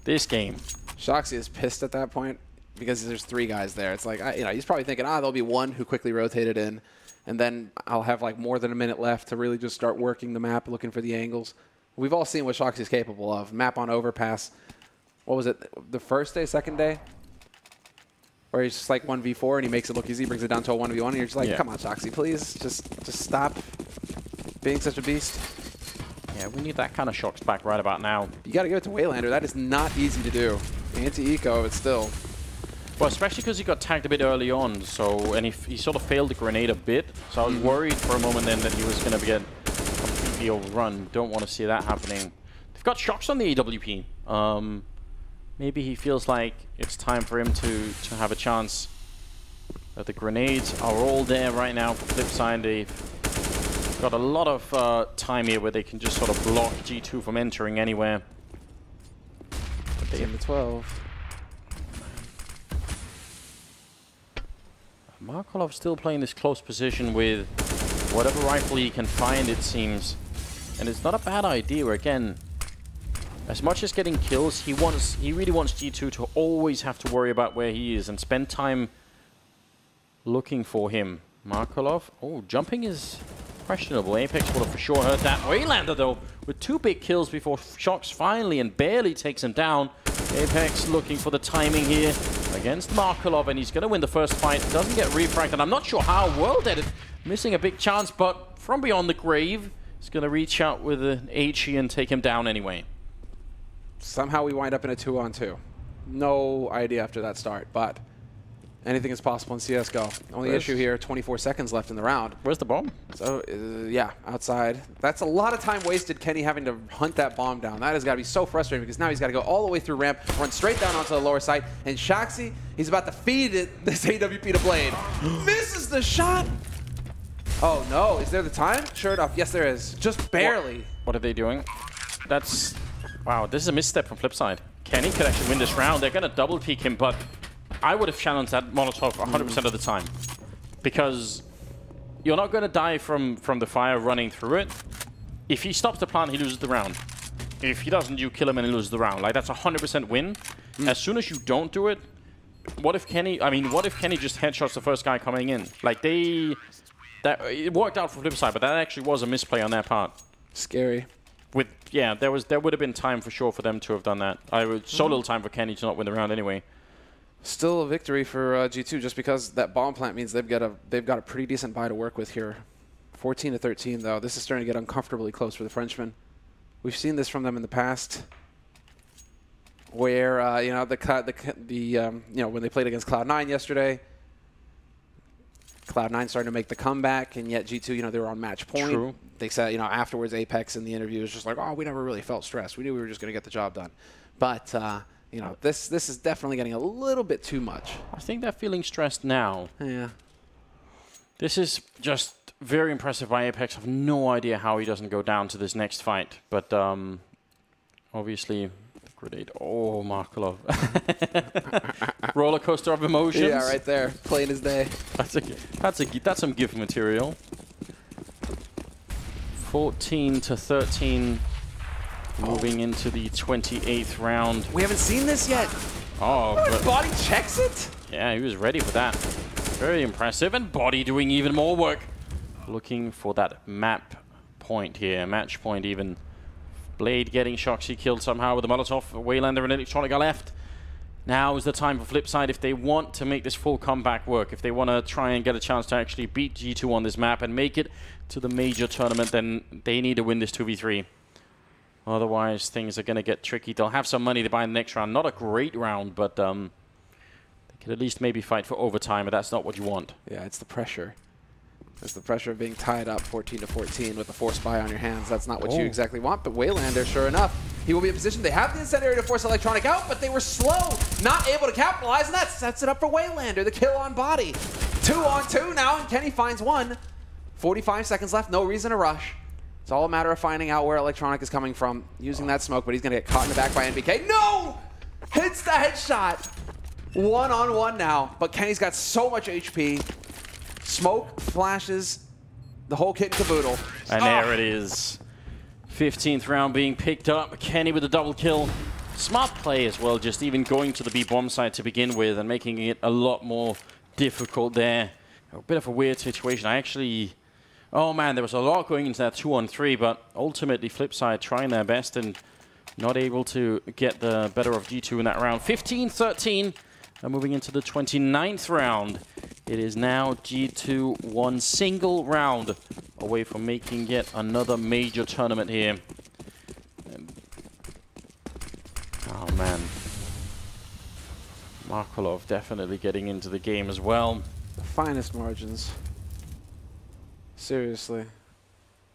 This game. Shoxy is pissed at that point because there's 3 guys there. It's like, you know, he's probably thinking, there'll be one who quickly rotated in, and then I'll have like more than a minute left to really just start working the map, looking for the angles. We've all seen what Shoxy's capable of. Map on overpass. What was it? The first day, second day? Where he's just like 1v4 and he makes it look easy, brings it down to a 1v1, and you're just like, come on, Shoxy, please. Just stop being such a beast. Yeah, we need that kind of Shox back right about now. You got to give it to Waylander. That is not easy to do. Anti-eco, but still. Well, especially because he got tagged a bit early on, so and he sort of failed the grenade a bit. So I was worried for a moment then that he was going to get completely overrun. Don't want to see that happening. They've got Shox on the AWP. Maybe he feels like it's time for him to have a chance. But the grenades are all there right now for Flipside. They've got a lot of time here where they can just sort of block G2 from entering anywhere. 10 to 12. Markolov still playing this close position with whatever rifle he can find, it seems. And it's not a bad idea. Again, as much as getting kills, he really wants G2 to always have to worry about where he is and spend time looking for him. Markolov, oh, jumping is questionable. Apex would have for sure heard that. Waylander, though, with 2 big kills before Shox finally and barely takes him down. Apex looking for the timing here against Markolov, and he's going to win the first fight. Doesn't get refragged, and I'm not sure how. Well dead, missing a big chance, but from beyond the grave, he's going to reach out with an HE and take him down anyway. Somehow we wind up in a 2-on-2. No idea after that start, but anything is possible in CSGO. Only issue here, 24 seconds left in the round. Where's the bomb? So, yeah, outside. That's a lot of time wasted, Kenny having to hunt that bomb down. That has got to be so frustrating because now he's got to go all the way through ramp, run straight down onto the lower side, and Shoxy, he's about to feed this AWP to Blade. Misses the shot! Oh, no. Is there the time? Sure enough. Yes, there is. Just barely. What are they doing? That's... Wow, this is a misstep from Flipside. Kenny could actually win this round. They're going to double peek him, but I would have challenged that Molotov 100% of the time. Because you're not going to die from the fire running through it. If he stops the plant, he loses the round. If he doesn't, you kill him and he loses the round. Like, that's a 100% win. As soon as you don't do it, what if Kenny just headshots the first guy coming in? Like, it worked out for Flipside, but that actually was a misplay on their part. Scary. Yeah, there would have been time for sure for them to have done that. So little time for Kenny to not win the round anyway. Still a victory for G2 just because that bomb plant means they've got a pretty decent buy to work with here. 14 to 13 though. This is starting to get uncomfortably close for the Frenchmen. We've seen this from them in the past, where you know you know when they played against Cloud9 yesterday. Cloud9 starting to make the comeback, and yet G2, you know, they were on match point. True. They said, you know, afterwards, Apex in the interview was just like, oh, we never really felt stressed. We knew we were just going to get the job done. But, you know, this is definitely getting a little bit too much. I think they're feeling stressed now. Yeah. This is just very impressive by Apex. I have no idea how he doesn't go down to this next fight. But obviously, grenade. Oh, Markolov. Roller coaster of emotions. Yeah, right there. Plain as day. That's some gift material. 14 to 13. Moving into the 28th round. We haven't seen this yet. Oh, but Body checks it? Yeah, he was ready for that. Very impressive. And Body doing even more work. Looking for that map point here. Match point even. Blade getting Shoxy killed somehow with a Molotov. Waylander and Electronica left. Now is the time for Flipside if they want to make this full comeback work. If they want to try and get a chance to actually beat G2 on this map and make it to the major tournament, then they need to win this 2v3. Otherwise, things are going to get tricky. They'll have some money to buy in the next round. Not a great round, but they could at least maybe fight for overtime, but that's not what you want. Yeah, it's the pressure. It's the pressure of being tied up 14-14 with a force buy on your hands. That's not what you exactly want, but Waylander, sure enough, he will be in position. They have the incendiary to force Electronic out, but they were slow, not able to capitalize, and that sets it up for Waylander. The kill on body. 2-on-2 now, and Kenny finds one. 45 seconds left, no reason to rush. It's all a matter of finding out where Electronic is coming from, using that smoke, but he's going to get caught in the back by NBK. No! Hits the headshot. 1-on-1 now, but Kenny's got so much HP. Smoke, flashes, the whole kit and caboodle. And there it is. 15th round being picked up. Kenny with a double kill. Smart play as well, just even going to the B bomb site to begin with and making it a lot more difficult there. A bit of a weird situation. I actually... Oh man, there was a lot going into that 2-on-3, but ultimately Flipside trying their best and not able to get the better of G2 in that round. 15-13. And moving into the 29th round, it is now G2 one single round away from making yet another major tournament here. And oh man, Markolov definitely getting into the game as well. The finest margins. Seriously.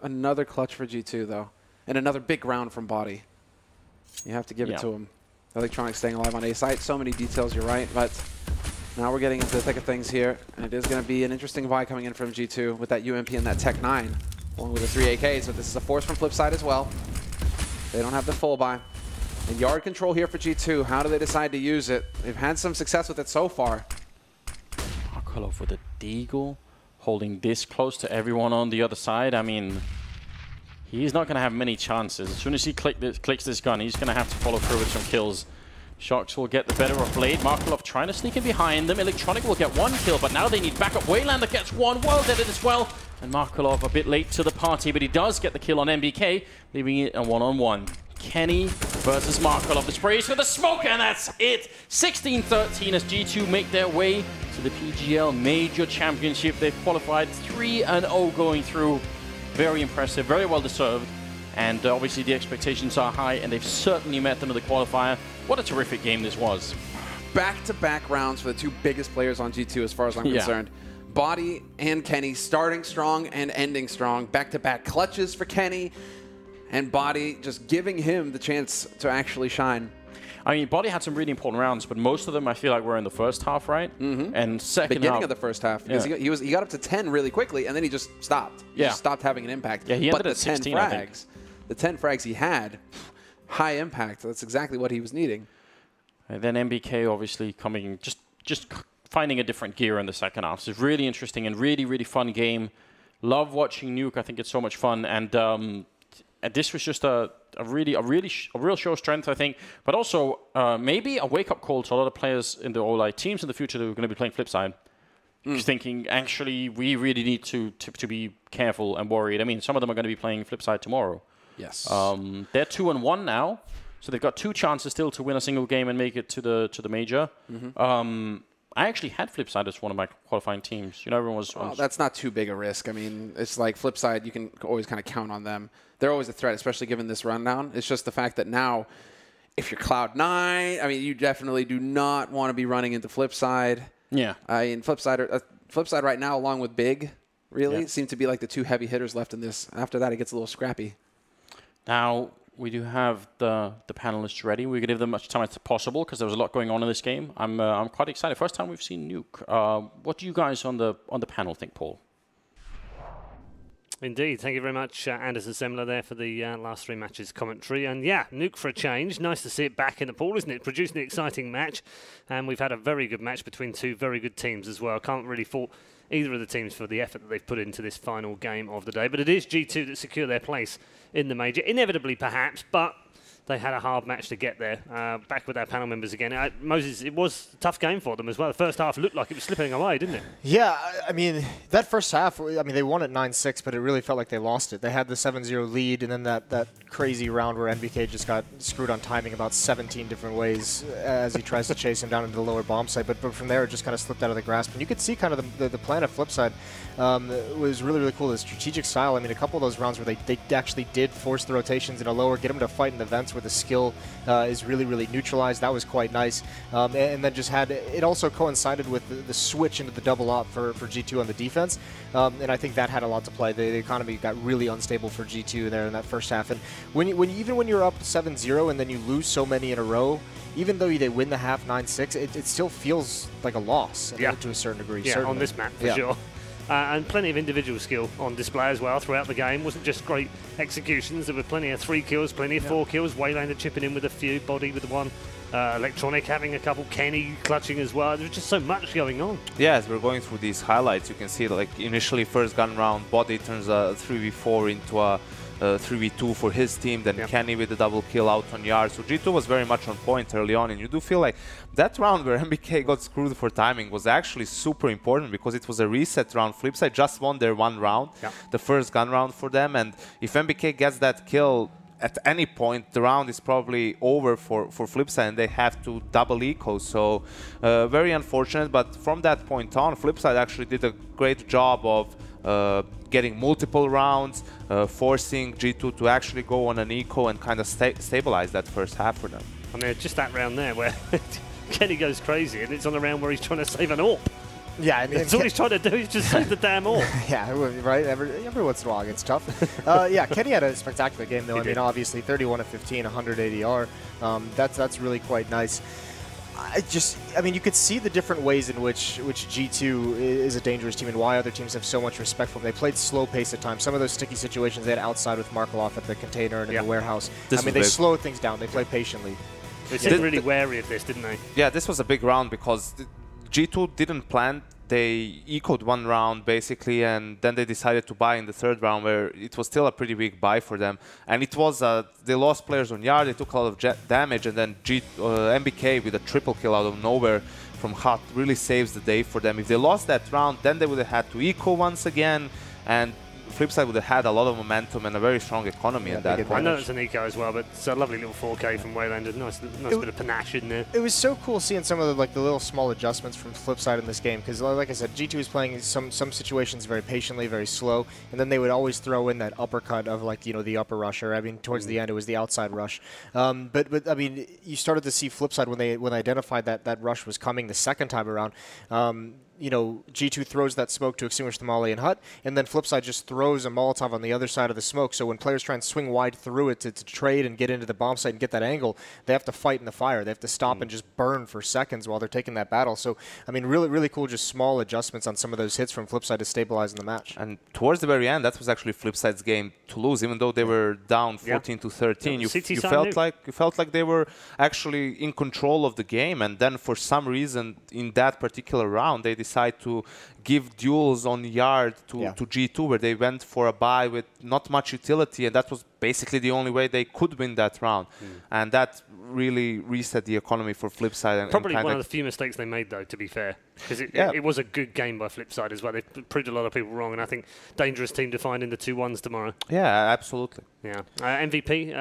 Another clutch for G2 though, and another big round from Body. You have to give it to him. Electronic staying alive on A site. So many details, you're right, but now we're getting into the thick of things here, and it is going to be an interesting buy coming in from G2 with that UMP and that Tech 9, along with the 3 AKs, but this is a force from Flipside as well. They don't have the full buy. And yard control here for G2. How do they decide to use it? They've had some success with it so far. Markolov with a deagle, holding this close to everyone on the other side. I mean, he's not going to have many chances. As soon as he clicks this gun, he's going to have to follow through with some kills. Shox will get the better of Blade. Markolov trying to sneak in behind them. Electronic will get one kill, but now they need backup. Waylander gets one. Well did it as well. And Markolov a bit late to the party, but he does get the kill on MBK, leaving it a 1-on-1. Kenny versus Markolov. The sprays for the smoke, and that's it. 16-13 as G2 make their way to the PGL Major Championship. They've qualified 3-0 going through. Very impressive, very well deserved. And obviously the expectations are high, and they've certainly met them in the qualifier. What a terrific game this was. Back-to-back rounds for the two biggest players on G2 as far as I'm concerned. Body and Kenny starting strong and ending strong. Back-to-back clutches for Kenny, and Body just giving him the chance to actually shine. I mean, Body had some really important rounds, but most of them I feel like were in the first half, right? Mm-hmm. And second beginning half, of the first half, because he got up to 10 really quickly, and then he just stopped. He just stopped having an impact. Yeah, he ended at 16, I think. The 10 frags he had, high impact. That's exactly what he was needing. And then MBK obviously coming, just finding a different gear in the second half. So it's really interesting and really, really fun game. Love watching Nuke. I think it's so much fun. And this was just a real show of strength, I think. But also maybe a wake-up call to a lot of players in the OLI teams in the future that are going to be playing Flipside. Thinking, actually, we really need to be careful and worried. I mean, some of them are going to be playing Flipside tomorrow. Yes. They're 2-1 now, so they've got 2 chances still to win a single game and make it to the major. I actually had Flipside as one of my qualifying teams. You know, everyone was... Well, that's not too big a risk. I mean, it's like Flipside, you can always kind of count on them. They're always a threat, especially given this rundown. It's just the fact that now, if you're Cloud9, I mean, you definitely do not want to be running into Flipside. Yeah. I mean, Flipside right now, along with Big, really, seem to be like the 2 heavy hitters left in this. After that, it gets a little scrappy. Now, we do have the panelists ready. We're going to give them much time as possible because there was a lot going on in this game. I'm quite excited. First time we've seen Nuke. What do you guys on the panel think, Paul? Indeed. Thank you very much, Anderson Semler there for the last 3 matches commentary. And yeah, Nuke for a change. Nice to see it back in the pool, isn't it? Producing an exciting match. And we've had a very good match between 2 very good teams as well. Can't really fault either of the teams for the effort that they've put into this final game of the day. But it is G2 that secure their place in the major. Inevitably, perhaps, but they had a hard match to get there. Back with our panel members again. Moses, it was a tough game for them as well. The first half looked like it was slipping away, didn't it? Yeah, I mean, that first half, I mean, they won at 9-6, but it really felt like they lost it. They had the 7-0 lead, and then that crazy round where NBK just got screwed on timing about 17 different ways as he tries to chase him down into the lower bomb site. But from there, it just kind of slipped out of the grasp. And you could see kind of the plan of Flipside was really, really cool. The strategic style, I mean, a couple of those rounds where they actually did force the rotations in a lower, get them to fight in the vents where the skill is really, really neutralized. That was quite nice. And then just had, it also coincided with the switch into the double op for G2 on the defense. And I think that had a lot to play. The economy got really unstable for G2 there in that first half. And even when you're up 7-0 and then you lose so many in a row, even though they win the half 9-6, it still feels like a loss to a certain degree. Yeah, on this map for sure. And plenty of individual skill on display as well throughout the game. Wasn't just great executions. There were plenty of 3 kills, plenty of 4 kills. Waylander chipping in with a few, Body with one. Electronic having a couple, Kenny clutching as well. There was just so much going on. Yeah, as we're going through these highlights, you can see like initially first gun round, Body turns a 3v4 into a 3v2 for his team, then Kenny with the double kill out on yard. So G2 was very much on point early on, and you do feel like that round where MBK got screwed for timing was actually super important because it was a reset round. Flipside just won their 1 round, the first gun round for them, and if MBK gets that kill at any point, the round is probably over for Flipside, and they have to double eco. So very unfortunate, but from that point on, Flipside actually did a great job of getting multiple rounds, forcing G2 to actually go on an eco and kind of stabilize that first half for them. I mean, just that round there where Kenny goes crazy, and it's on a round where he's trying to save an AWP. Yeah, I mean, that's all he's trying to do is just save the damn AWP. Yeah, right. Every once in a while, it's tough. Yeah, Kenny had a spectacular game, though. I mean, obviously, 31 of 15, 100 ADR. That's really quite nice. I mean, you could see the different ways in which G2 is a dangerous team and why other teams have so much respect for them. They played slow pace at times. Some of those sticky situations they had outside with Markaloff at the container and in the warehouse. I mean, they slowed things down. They play patiently. They seemed really wary of this, didn't they? Yeah, this was a big round because G2 didn't plan. They ecoed 1 round basically, and then they decided to buy in the 3rd round, where it was still a pretty big buy for them. And it was they lost players on yard, they took a lot of damage, and then MBK with a triple kill out of nowhere from Hut really saves the day for them. If they lost that round, then they would have had to eco once again, and Flipside would have had a lot of momentum and a very strong economy at that point. I know it's an eco as well, but it's a lovely little 4K from Waylander. Nice bit of panache in there. It was so cool seeing some of the little small adjustments from Flipside in this game, because like I said, G2 was playing some situations very patiently, very slow, and then they would always throw in that uppercut of the upper rusher. I mean, towards the end it was the outside rush. But I mean, you started to see Flipside when they identified that rush was coming the second time around. G2 throws that smoke to extinguish the Molly and Hut, and then Flipside just throws a Molotov on the other side of the smoke. So when players try and swing wide through it to trade and get into the bomb site and get that angle, they have to fight in the fire. They have to stop and just burn for seconds while they're taking that battle. So, I mean, really, really cool, just small adjustments on some of those hits from Flipside to stabilize in the match. And towards the very end, that was actually Flipside's game to lose, even though they were down 14 to 13. You felt like they were actually in control of the game, and then for some reason in that particular round, they decide to give duels on yard to G2, where they went for a buy with not much utility, and that was basically the only way they could win that round. And that really reset the economy for Flipside. Probably one of the few mistakes they made, though, to be fair. Because it was a good game by Flipside as well. They proved a lot of people wrong, and I think dangerous team to find in the 2-1s tomorrow. Yeah, absolutely. Yeah. MVP,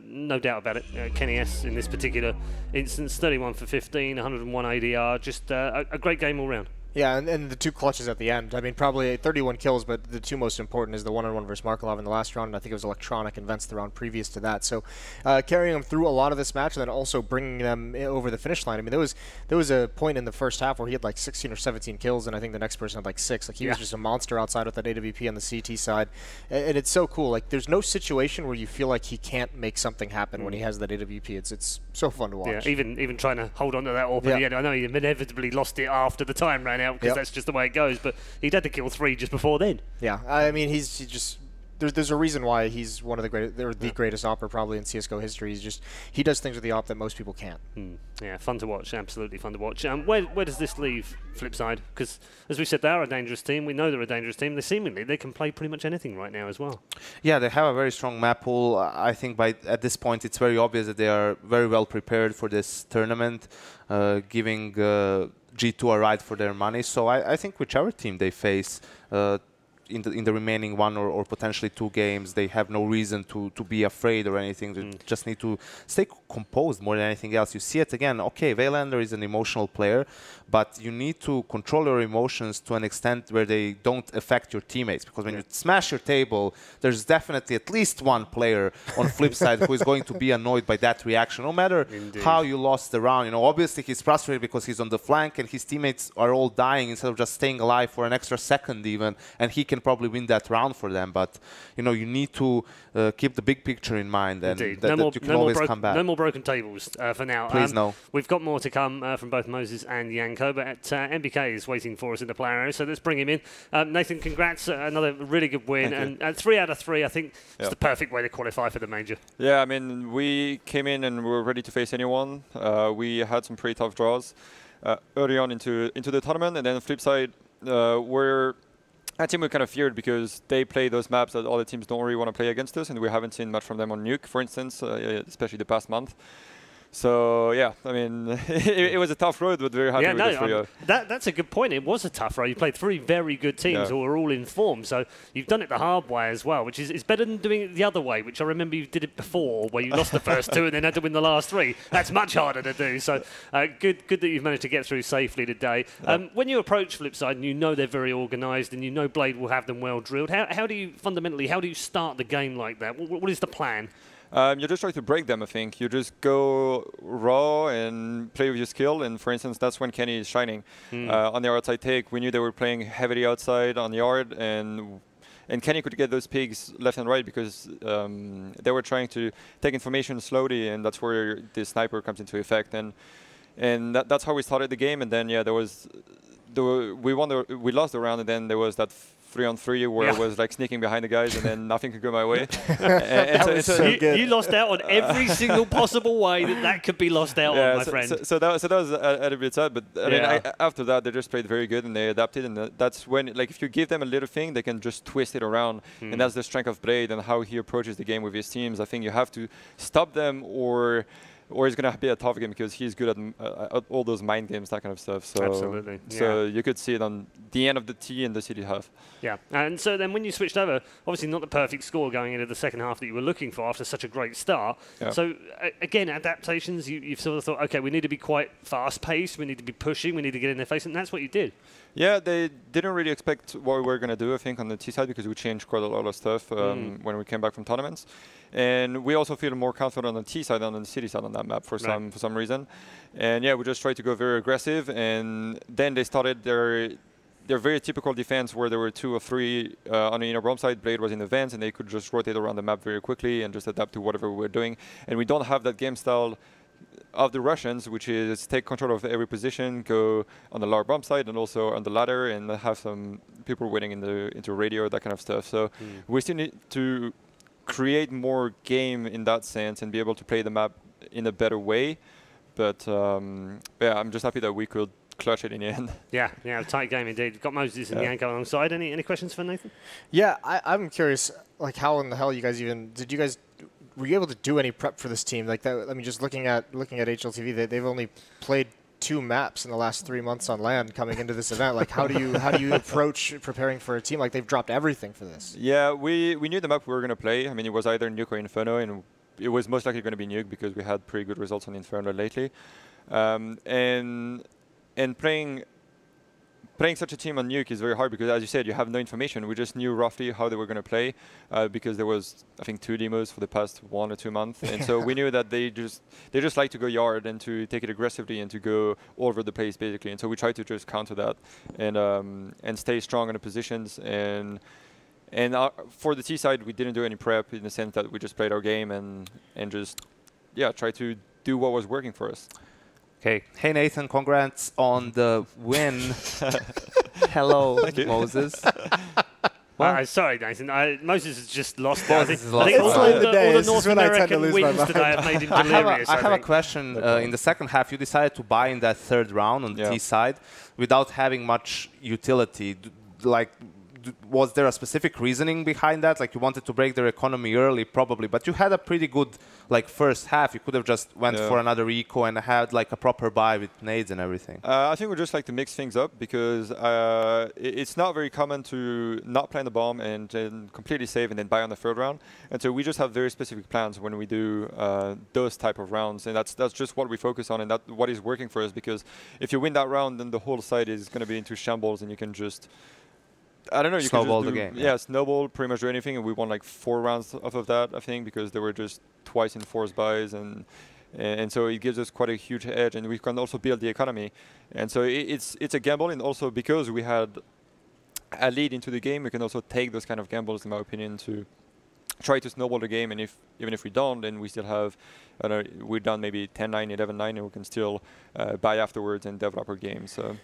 no doubt about it. Kenny S in this particular instance, 31 for 15, 101 ADR. Just a great game all round. Yeah, and the 2 clutches at the end. I mean, probably 31 kills, but the 2 most important is the 1-on-1 versus Markelov in the last round, and I think it was Electronic and Vents the round previous to that. So carrying them through a lot of this match and then also bringing them over the finish line. I mean, there was a point in the first half where he had like 16 or 17 kills, and I think the next person had like 6. Like, he was just a monster outside with that AWP on the CT side. And it's so cool. Like, there's no situation where you feel like he can't make something happen when he has that AWP. It's so fun to watch. Yeah, even trying to hold on to that AWP at the end. I know he inevitably lost it after the time ran out, because that's just the way it goes, but he'd had to kill 3 just before then. Yeah, I mean, there's there's a reason why he's one of the greatest, or the greatest opper probably in CS:GO history. He does things with the op that most people can't. Yeah, fun to watch. Absolutely fun to watch. Where does this leave Flipside? Because as we said, they are a dangerous team. We know they're a dangerous team. They can play pretty much anything right now as well. Yeah, they have a very strong map pool. I think at this point it's very obvious that they are very well prepared for this tournament, giving G2 a ride for their money. So I think whichever team they face in the remaining one or potentially 2 games, they have no reason to be afraid or anything. They just need to stay composed more than anything else. You see it again. Okay, Veilander is an emotional player, but you need to control your emotions to an extent where they don't affect your teammates. Because when you smash your table, there's definitely at least one player on Flipside who is going to be annoyed by that reaction, no matter how you lost the round. You know, obviously he's frustrated because he's on the flank and his teammates are all dying instead of just staying alive for an extra second even, and he can probably win that round for them. But you know, you need to keep the big picture in mind, and that you can always come back. No more broken tables for now. Please no. We've got more to come from both Moses and Yanko, but MBK is waiting for us in the player area, so let's bring him in. Nathan, congrats, another really good win, and 3 out of 3. I think it's the perfect way to qualify for the major. Yeah, I mean, we came in and we were ready to face anyone. We had some pretty tough draws early on into the tournament, and then Flipside were a team we kind of feared because they play those maps that other teams don't really want to play against us, and we haven't seen much from them on Nuke, for instance, especially the past month. So yeah, I mean, it was a tough road, but very happy with the 3-0. That's a good point. It was a tough road. You played 3 very good teams who were all in form, so you've done it the hard way as well, which is better than doing it the other way, which I remember you did it before, where you lost the first 2 and then had to win the last 3. That's much harder to do. So good that you've managed to get through safely today. When you approach Flipside, and you know they're very organised, and you know Blade will have them well drilled, how do you start the game like that? What is the plan? You just try to break them, I think. You just go raw and play with your skill. And for instance, that's when Kenny is shining. On the outside take, we knew they were playing heavily outside on yard, and Kenny could get those pigs left and right because they were trying to take information slowly, and that's where the sniper comes into effect. And that's how we started the game. And then we lost the round, and then there was that 3-on-3 where it was like sneaking behind the guys, and then nothing could go my way. You lost out on every single possible way that could be lost out on, my friend. So that was a little bit sad, but I mean, after that they just played very good and they adapted, and that's when, like, if you give them a little thing, they can just twist it around, and that's the strength of Blade and how he approaches the game with his teams. I think you have to stop them, or it's going to be a tough game because he's good at all those mind games, that kind of stuff. So absolutely. So you could see it on the end of the T and the city half. Yeah, and so then when you switched over, obviously not the perfect score going into the second half that you were looking for after such a great start. Yeah. So again, adaptations, you've sort of thought, okay, we need to be quite fast-paced, we need to be pushing, we need to get in their face, and that's what you did. Yeah, they didn't really expect what we were going to do, I think, on the T side, because we changed quite a lot of stuff when we came back from tournaments. And we also feel more confident on the T side than on the city side on that map for some reason. And yeah, we just tried to go very aggressive, and then they started their very typical defense where there were 2 or 3 on the inner bomb side. Blade was in the vents, and they could just rotate around the map very quickly and just adapt to whatever we were doing. And we don't have that game style of the Russians, which is take control of every position, go on the lower bomb side and also on the ladder, and have some people waiting into radio, that kind of stuff. So we still need to create more game in that sense and be able to play the map in a better way. But yeah, I'm just happy that we could clutch it in the end. Yeah, tight game indeed. Got Moses and Yanko alongside. Any questions for Nathan? Yeah, I'm curious, like, how in the hell you guys were you able to do any prep for this team like that? I mean, just looking at HLTV, they've only played 2 maps in the last 3 months on land coming into this event. Like, how do you approach preparing for a team? Like, they've dropped everything for this. Yeah, we knew the map we were going to play. I mean, it was either Nuke or Inferno, and it was most likely going to be Nuke because we had pretty good results on Inferno lately. And playing such a team on Nuke is very hard because, as you said, you have no information. We just knew roughly how they were going to play because there was, I think, 2 demos for the past 1 or 2 months. And so we knew that they just like to go yard and to take it aggressively and to go all over the place, basically. And so we tried to just counter that and stay strong in the positions. And for the T side, we didn't do any prep in the sense that we just played our game and just, try to do what was working for us. Okay. Hey, Nathan, congrats on the win. Hello, Moses. Sorry, Nathan. Moses has just lost. Moses has lost. I think It's all late in the the day. This North is when I tend to American lose my wins mind. today have made him I delirious. have a think. question. In the second half, you decided to buy in that third round on the T side without having much utility. Was there a specific reasoning behind that? Like you wanted to break their economy early, probably, but you had a pretty good first half. You could have just went for another eco and had a proper buy with nades and everything. I think we just like to mix things up because it's not very common to not plant the bomb and then completely save and then buy on the third round. And so we just have very specific plans when we do those type of rounds, and that's just what we focus on, and that's what is working for us. Because if you win that round, then the whole side is going to be into shambles, and you can just I don't know. You snowball can just the game. Yeah, snowball, pretty much do anything, and we won 4 rounds off of that, I think, because they were just twice enforced buys, and so it gives us quite a huge edge, and we can also build the economy, and so it's a gamble, and also because we had a lead into the game, we can also take those kind of gambles, in my opinion, to try to snowball the game, and even if we don't, then we still have, we're done maybe 10-9, 11-9, and we can still buy afterwards and develop our game. So.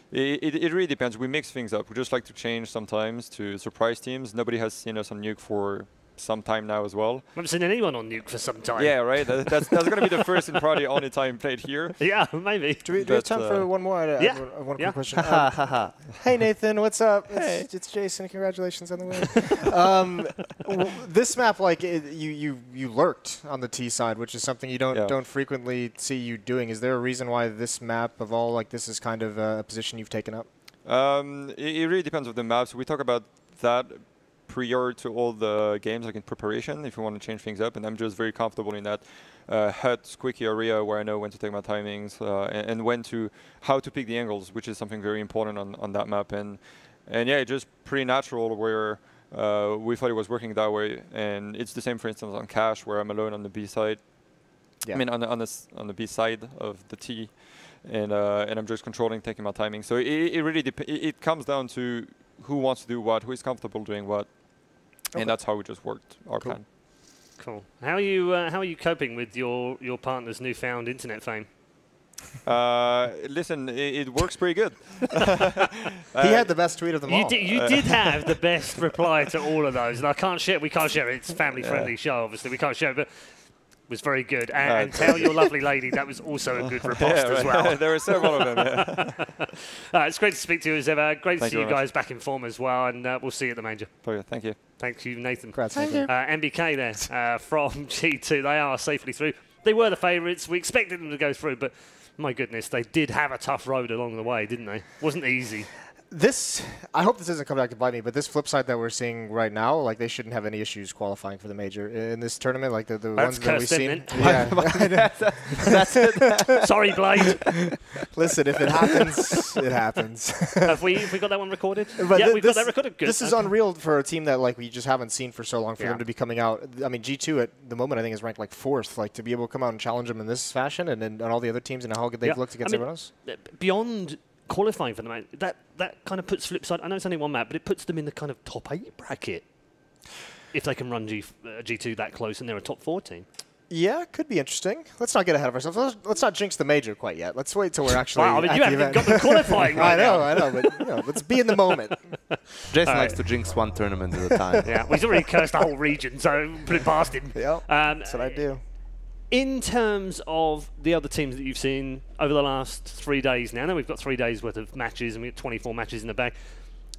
It really depends. We mix things up. We just like to change sometimes to surprise teams. Nobody has seen us on Nuke for some time now as well. I haven't seen anyone on Nuke for some time. Yeah, right. That's going to be the first and probably only time played here. Yeah, maybe. Do we have time for one more? Yeah. One quick question. Hey, Nathan, what's up? Hey. It's Jason. Congratulations on the win. This map, you lurked on the T side, which is something you don't frequently see you doing. Is there a reason why this map of all, this is kind of a position you've taken up? It really depends on the maps. We talk about that prior to all the games, in preparation, if you want to change things up. And I'm just very comfortable in that hut, squeaky area where I know when to take my timings and how to pick the angles, which is something very important on that map. And yeah, it's just pretty natural where we thought it was working that way. And it's the same, for instance, on Cash, where I'm alone on the B side. Yeah. I mean, on the B side of the T, and I'm just controlling, taking my timing. So it really it comes down to who wants to do what, who is comfortable doing what. Okay. And that's how we just worked our plan. Cool. How are you coping with your partner's newfound internet fame? Listen, it works pretty good. He had the best tweet of them all. You did have the best reply to all of those, and we can't share it. It's a family-friendly show, obviously. We can't share it, but it was very good. And tell your lovely lady that was also a good riposte as well. There were several of them. It's great to speak to you as ever. Great to see you guys back in form as well, and we'll see you at the Major. Thank you. Thank you, Nathan. Thank you. MBK there from G2. They are safely through. They were the favourites. We expected them to go through, but my goodness, they did have a tough road along the way, didn't they? Wasn't easy. I hope this doesn't come back to bite me, but this Flipside that we're seeing right now, they shouldn't have any issues qualifying for the Major in this tournament. The ones that we've seen. Yeah. That's it. Sorry, Blade. Listen, if it happens, it happens. Have we got that one recorded? But yeah, we've got that recorded. Good. This is unreal for a team that we just haven't seen for so long for them to be coming out. I mean, G2 at the moment I think is ranked 4th. To be able to come out and challenge them in this fashion, and then all the other teams and how good they've looked against everyone else. Beyond qualifying for the match, that kind of puts Flipside, I know it's only one map, but it puts them in the kind of top 8 bracket if they can run G2 that close and they're a top 4 team. Yeah, could be interesting. Let's not get ahead of ourselves. Let's not jinx the Major quite yet. Let's wait till we're actually wow, I mean, you haven't got the qualifying right I know, but let's be in the moment. Jason likes to jinx one tournament at a time. Yeah, well, he's already cursed the whole region, so put it past him. Yeah, that's what I do. In terms of the other teams that you've seen over the last 3 days now we've got 3 days worth of matches and we've got 24 matches in the bag.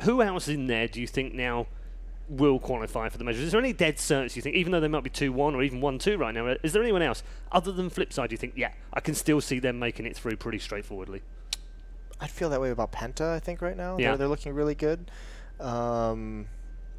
Who else in there do you think now will qualify for the Majors? Is there any dead certs you think, even though they might be 2-1 or even 1-2 right now, is there anyone else other than Flipside you think, yeah, I can still see them making it through pretty straightforwardly? I'd feel that way about Penta, I think, right now. Yeah. They're looking really good.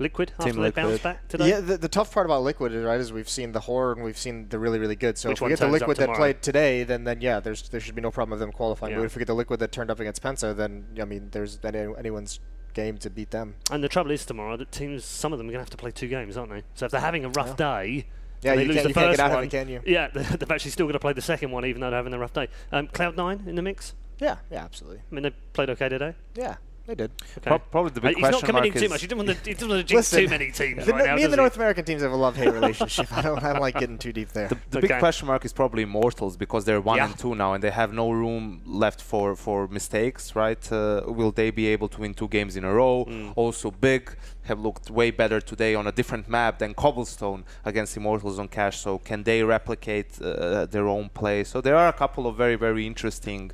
Liquid, after they bounce back today? Yeah, the tough part about Liquid is we've seen the Horror and we've seen the really, really good. So Which if we get the Liquid that tomorrow? played today, then yeah, there should be no problem with them qualifying. Yeah. But if we get the Liquid that turned up against Pensa, then, I mean, there's anyone's game to beat them. And the trouble is tomorrow that teams, some of them are going to have to play 2 games, aren't they? So if they're having a rough day, yeah, they lose the first get out one, of it, can you? Yeah, they've actually still got to play the second one even though they're having a rough day. Cloud9 in the mix? Yeah, absolutely. I mean, they played okay today? Yeah. They did. Okay. Probably the big He's not question committing mark too is much. He doesn't want to jinx too many teams right now. Me and the North American teams have a love-hate relationship. I don't like getting too deep there. The big question mark is probably Immortals because they're 1 and 2 now and they have no room left for mistakes, right? Will they be able to win 2 games in a row? Also big, have looked way better today on a different map than Cobblestone against Immortals on Cash. So can they replicate their own play? So there are a couple of very, very interesting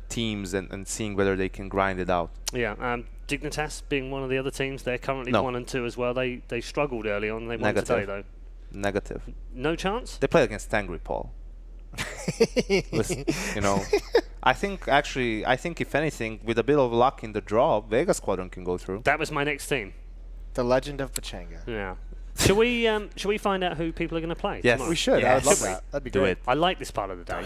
teams, and seeing whether they can grind it out. Yeah, Dignitas being one of the other teams, they're currently 1 and 2 as well. They struggled early on. They won today though. Negative. No chance. They play against Angry Paul. Listen, you know, I think if anything, with a bit of luck in the draw, Vega Squadron can go through. That was my next team. The Legend of Pachanga. Yeah. Shall we find out who people are going to play? Yes. tomorrow? We should. Yes. I would love that. That'd be Do great. it. I like this part of the day.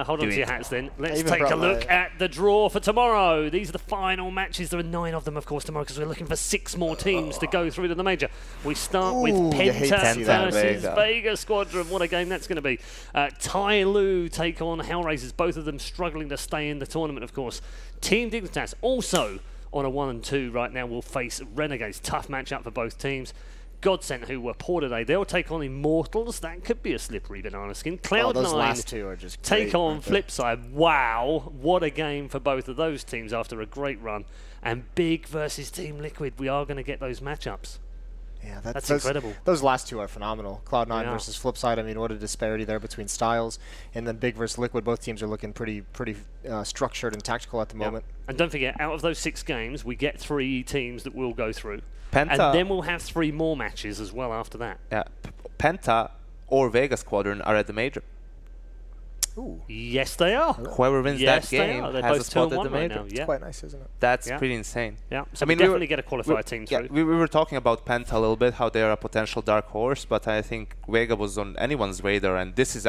Hold on to your hats then. Let's even take a brought look my- at the draw for tomorrow. These are the final matches. There are 9 of them, of course, tomorrow because we're looking for 6 more teams to go through to the major. We start with Ooh, you hate to Penta see that, versus Vega. Vega Squadron. What a game that's going to be. Tai Lu take on Hellraisers, both of them struggling to stay in the tournament, of course. Team Dignitas also on a 1 and 2 right now will face Renegades. Tough matchup for both teams. Godsent, who were poor today, they'll take on Immortals. That could be a slippery banana skin. Those last Cloud9 two are just take great, on aren't they? Flipside. Wow, what a game for both of those teams after a great run. And Big versus Team Liquid. We are going to get those matchups. Yeah, That's those, incredible. Those last two are phenomenal. Cloud9 Yeah. versus Flipside. I mean, what a disparity there between styles. And then Big versus Liquid. Both teams are looking pretty structured and tactical at the moment. And don't forget, out of those 6 games, we get 3 teams that will go through. Penta. And then we'll have 3 more matches as well after that. Yeah, Penta or Vega Squadron are at the major. Ooh, Yes, they are. Whoever wins Yes, that they game are. They're has a both 2 spot and at 1 the right major. now. it's Yeah. quite nice, isn't it? That's Yeah. pretty insane. Yeah. So I mean, we definitely get a qualifier team Yeah, through. we were talking about Penta a little bit, how they are a potential dark horse, but I think Vega was on anyone's radar, and this is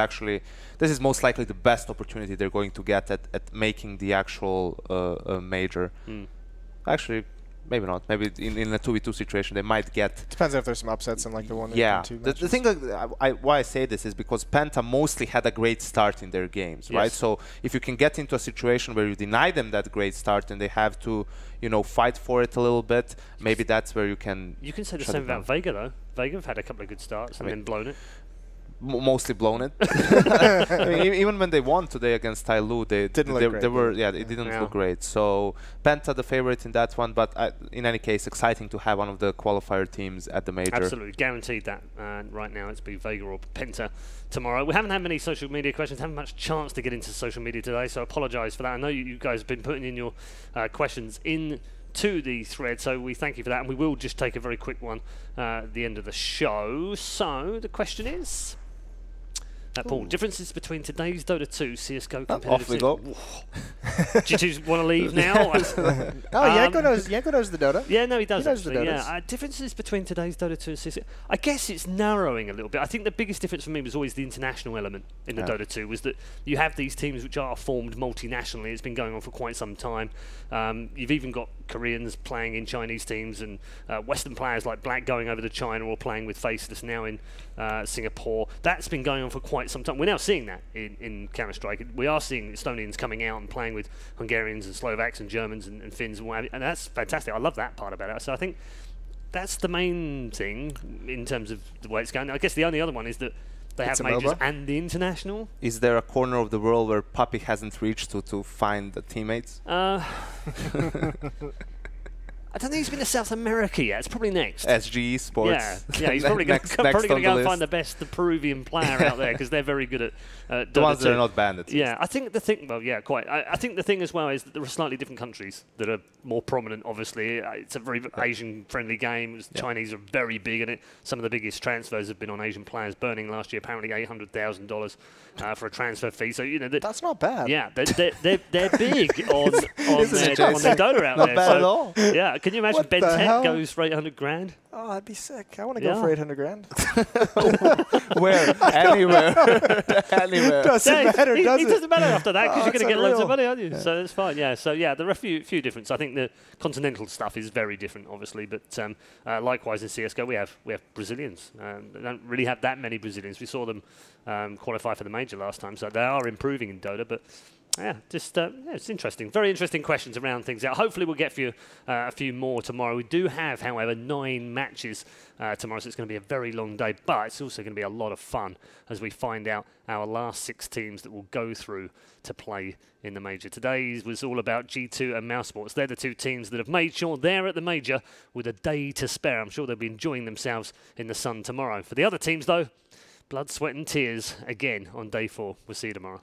most likely the best opportunity they're going to get at making the actual major. Actually, maybe not. Maybe in a 2v2 situation, they might get. Depends if there's some upsets in like the 1 Yeah, and 2 the matches. thing why I say this is because Penta mostly had a great start in their games, right? Yes. So if you can get into a situation where you deny them that great start and they have to, fight for it a little bit, maybe that's where you can. You can say the shut same it down. about Vega, though. Vega have had a couple of good starts and mean- then blown it. Mostly blown it. I mean, even when they won today against Tai Lu, they Didn't look they, great, they were yeah. it didn't Yeah. look great. So Penta the favorite in that one, but in any case, exciting to have one of the qualifier teams at the major. Absolutely, guaranteed that. Right now, it's be Vega or Penta tomorrow. We haven't had many social media questions, haven't much chance to get into social media today, so I apologise for that. I know you guys have been putting in your questions in to the thread, so we thank you for that, and we will just take a very quick one at the end of the show. So the question is, Paul, differences between today's Dota 2 CSGO competitive Off we go. Do you two want to leave now? Yanko knows the Dota. Yeah, no, he does. He knows the actually, Dotas. yeah, differences between today's Dota 2 and CSGO. I guess it's narrowing a little bit. I think the biggest difference for me was always the international element in the Yeah. Dota 2. Was that you have these teams which are formed multinationally. It's been going on for quite some time. You've even got Koreans playing in Chinese teams, and Western players like Black going over to China or playing with Faceless now in Singapore. That's been going on for quite some time. We're now seeing that in Counter-Strike. We are seeing Estonians coming out and playing with Hungarians and Slovaks and Germans and Finns and what have you, and that's fantastic. I love that part about it. So I think that's the main thing in terms of the way it's going. I guess the only other one is that they It's have a majors MOBA? and the international. Is there a corner of the world where Puppy hasn't reached to find the teammates? I don't think he's been to South America yet. It's probably next. SG Sports. Yeah, he's probably going Next to on go and list. find the best Peruvian player out there because they're very good at The ones Dota that are 2. not banned. Yeah, I think the thing, well, yeah, quite. I think the thing as well is that there are slightly different countries that are more prominent, obviously. It's a very Asian-friendly game. The Chinese are very big in it. Some of the biggest transfers have been on Asian players. Burning last year, apparently $800,000 for a transfer fee. So, That's not bad. yeah, they're big on their Jason? Dota out Not there. bad so, at all. Yeah, can you imagine What Ben the 10 hell? goes for 800 grand? Oh, that'd be sick. I want to Yeah. go for 800 grand. Where? Anywhere. Anywhere. Doesn't matter, It does it? doesn't matter after that because Oh, you're going to it's get loads of unreal. money, aren't you? So it's fine, yeah. So yeah, there are a few differences. I think the continental stuff is very different, obviously, but likewise in CS:GO we have Brazilians. They don't really have that many Brazilians. We saw them qualify for the major last time, so they are improving in Dota, but Yeah, just yeah, it's interesting. Very interesting questions around things out. Hopefully we'll get for you a few more tomorrow. We do have, however, 9 matches tomorrow, so it's going to be a very long day, but it's also going to be a lot of fun as we find out our last 6 teams that will go through to play in the major. Today was all about G2 and Mouse Sports. They're the 2 teams that have made sure they're at the major with a day to spare. I'm sure they'll be enjoying themselves in the sun tomorrow. For the other teams, though, blood, sweat and tears again on day 4. We'll see you tomorrow.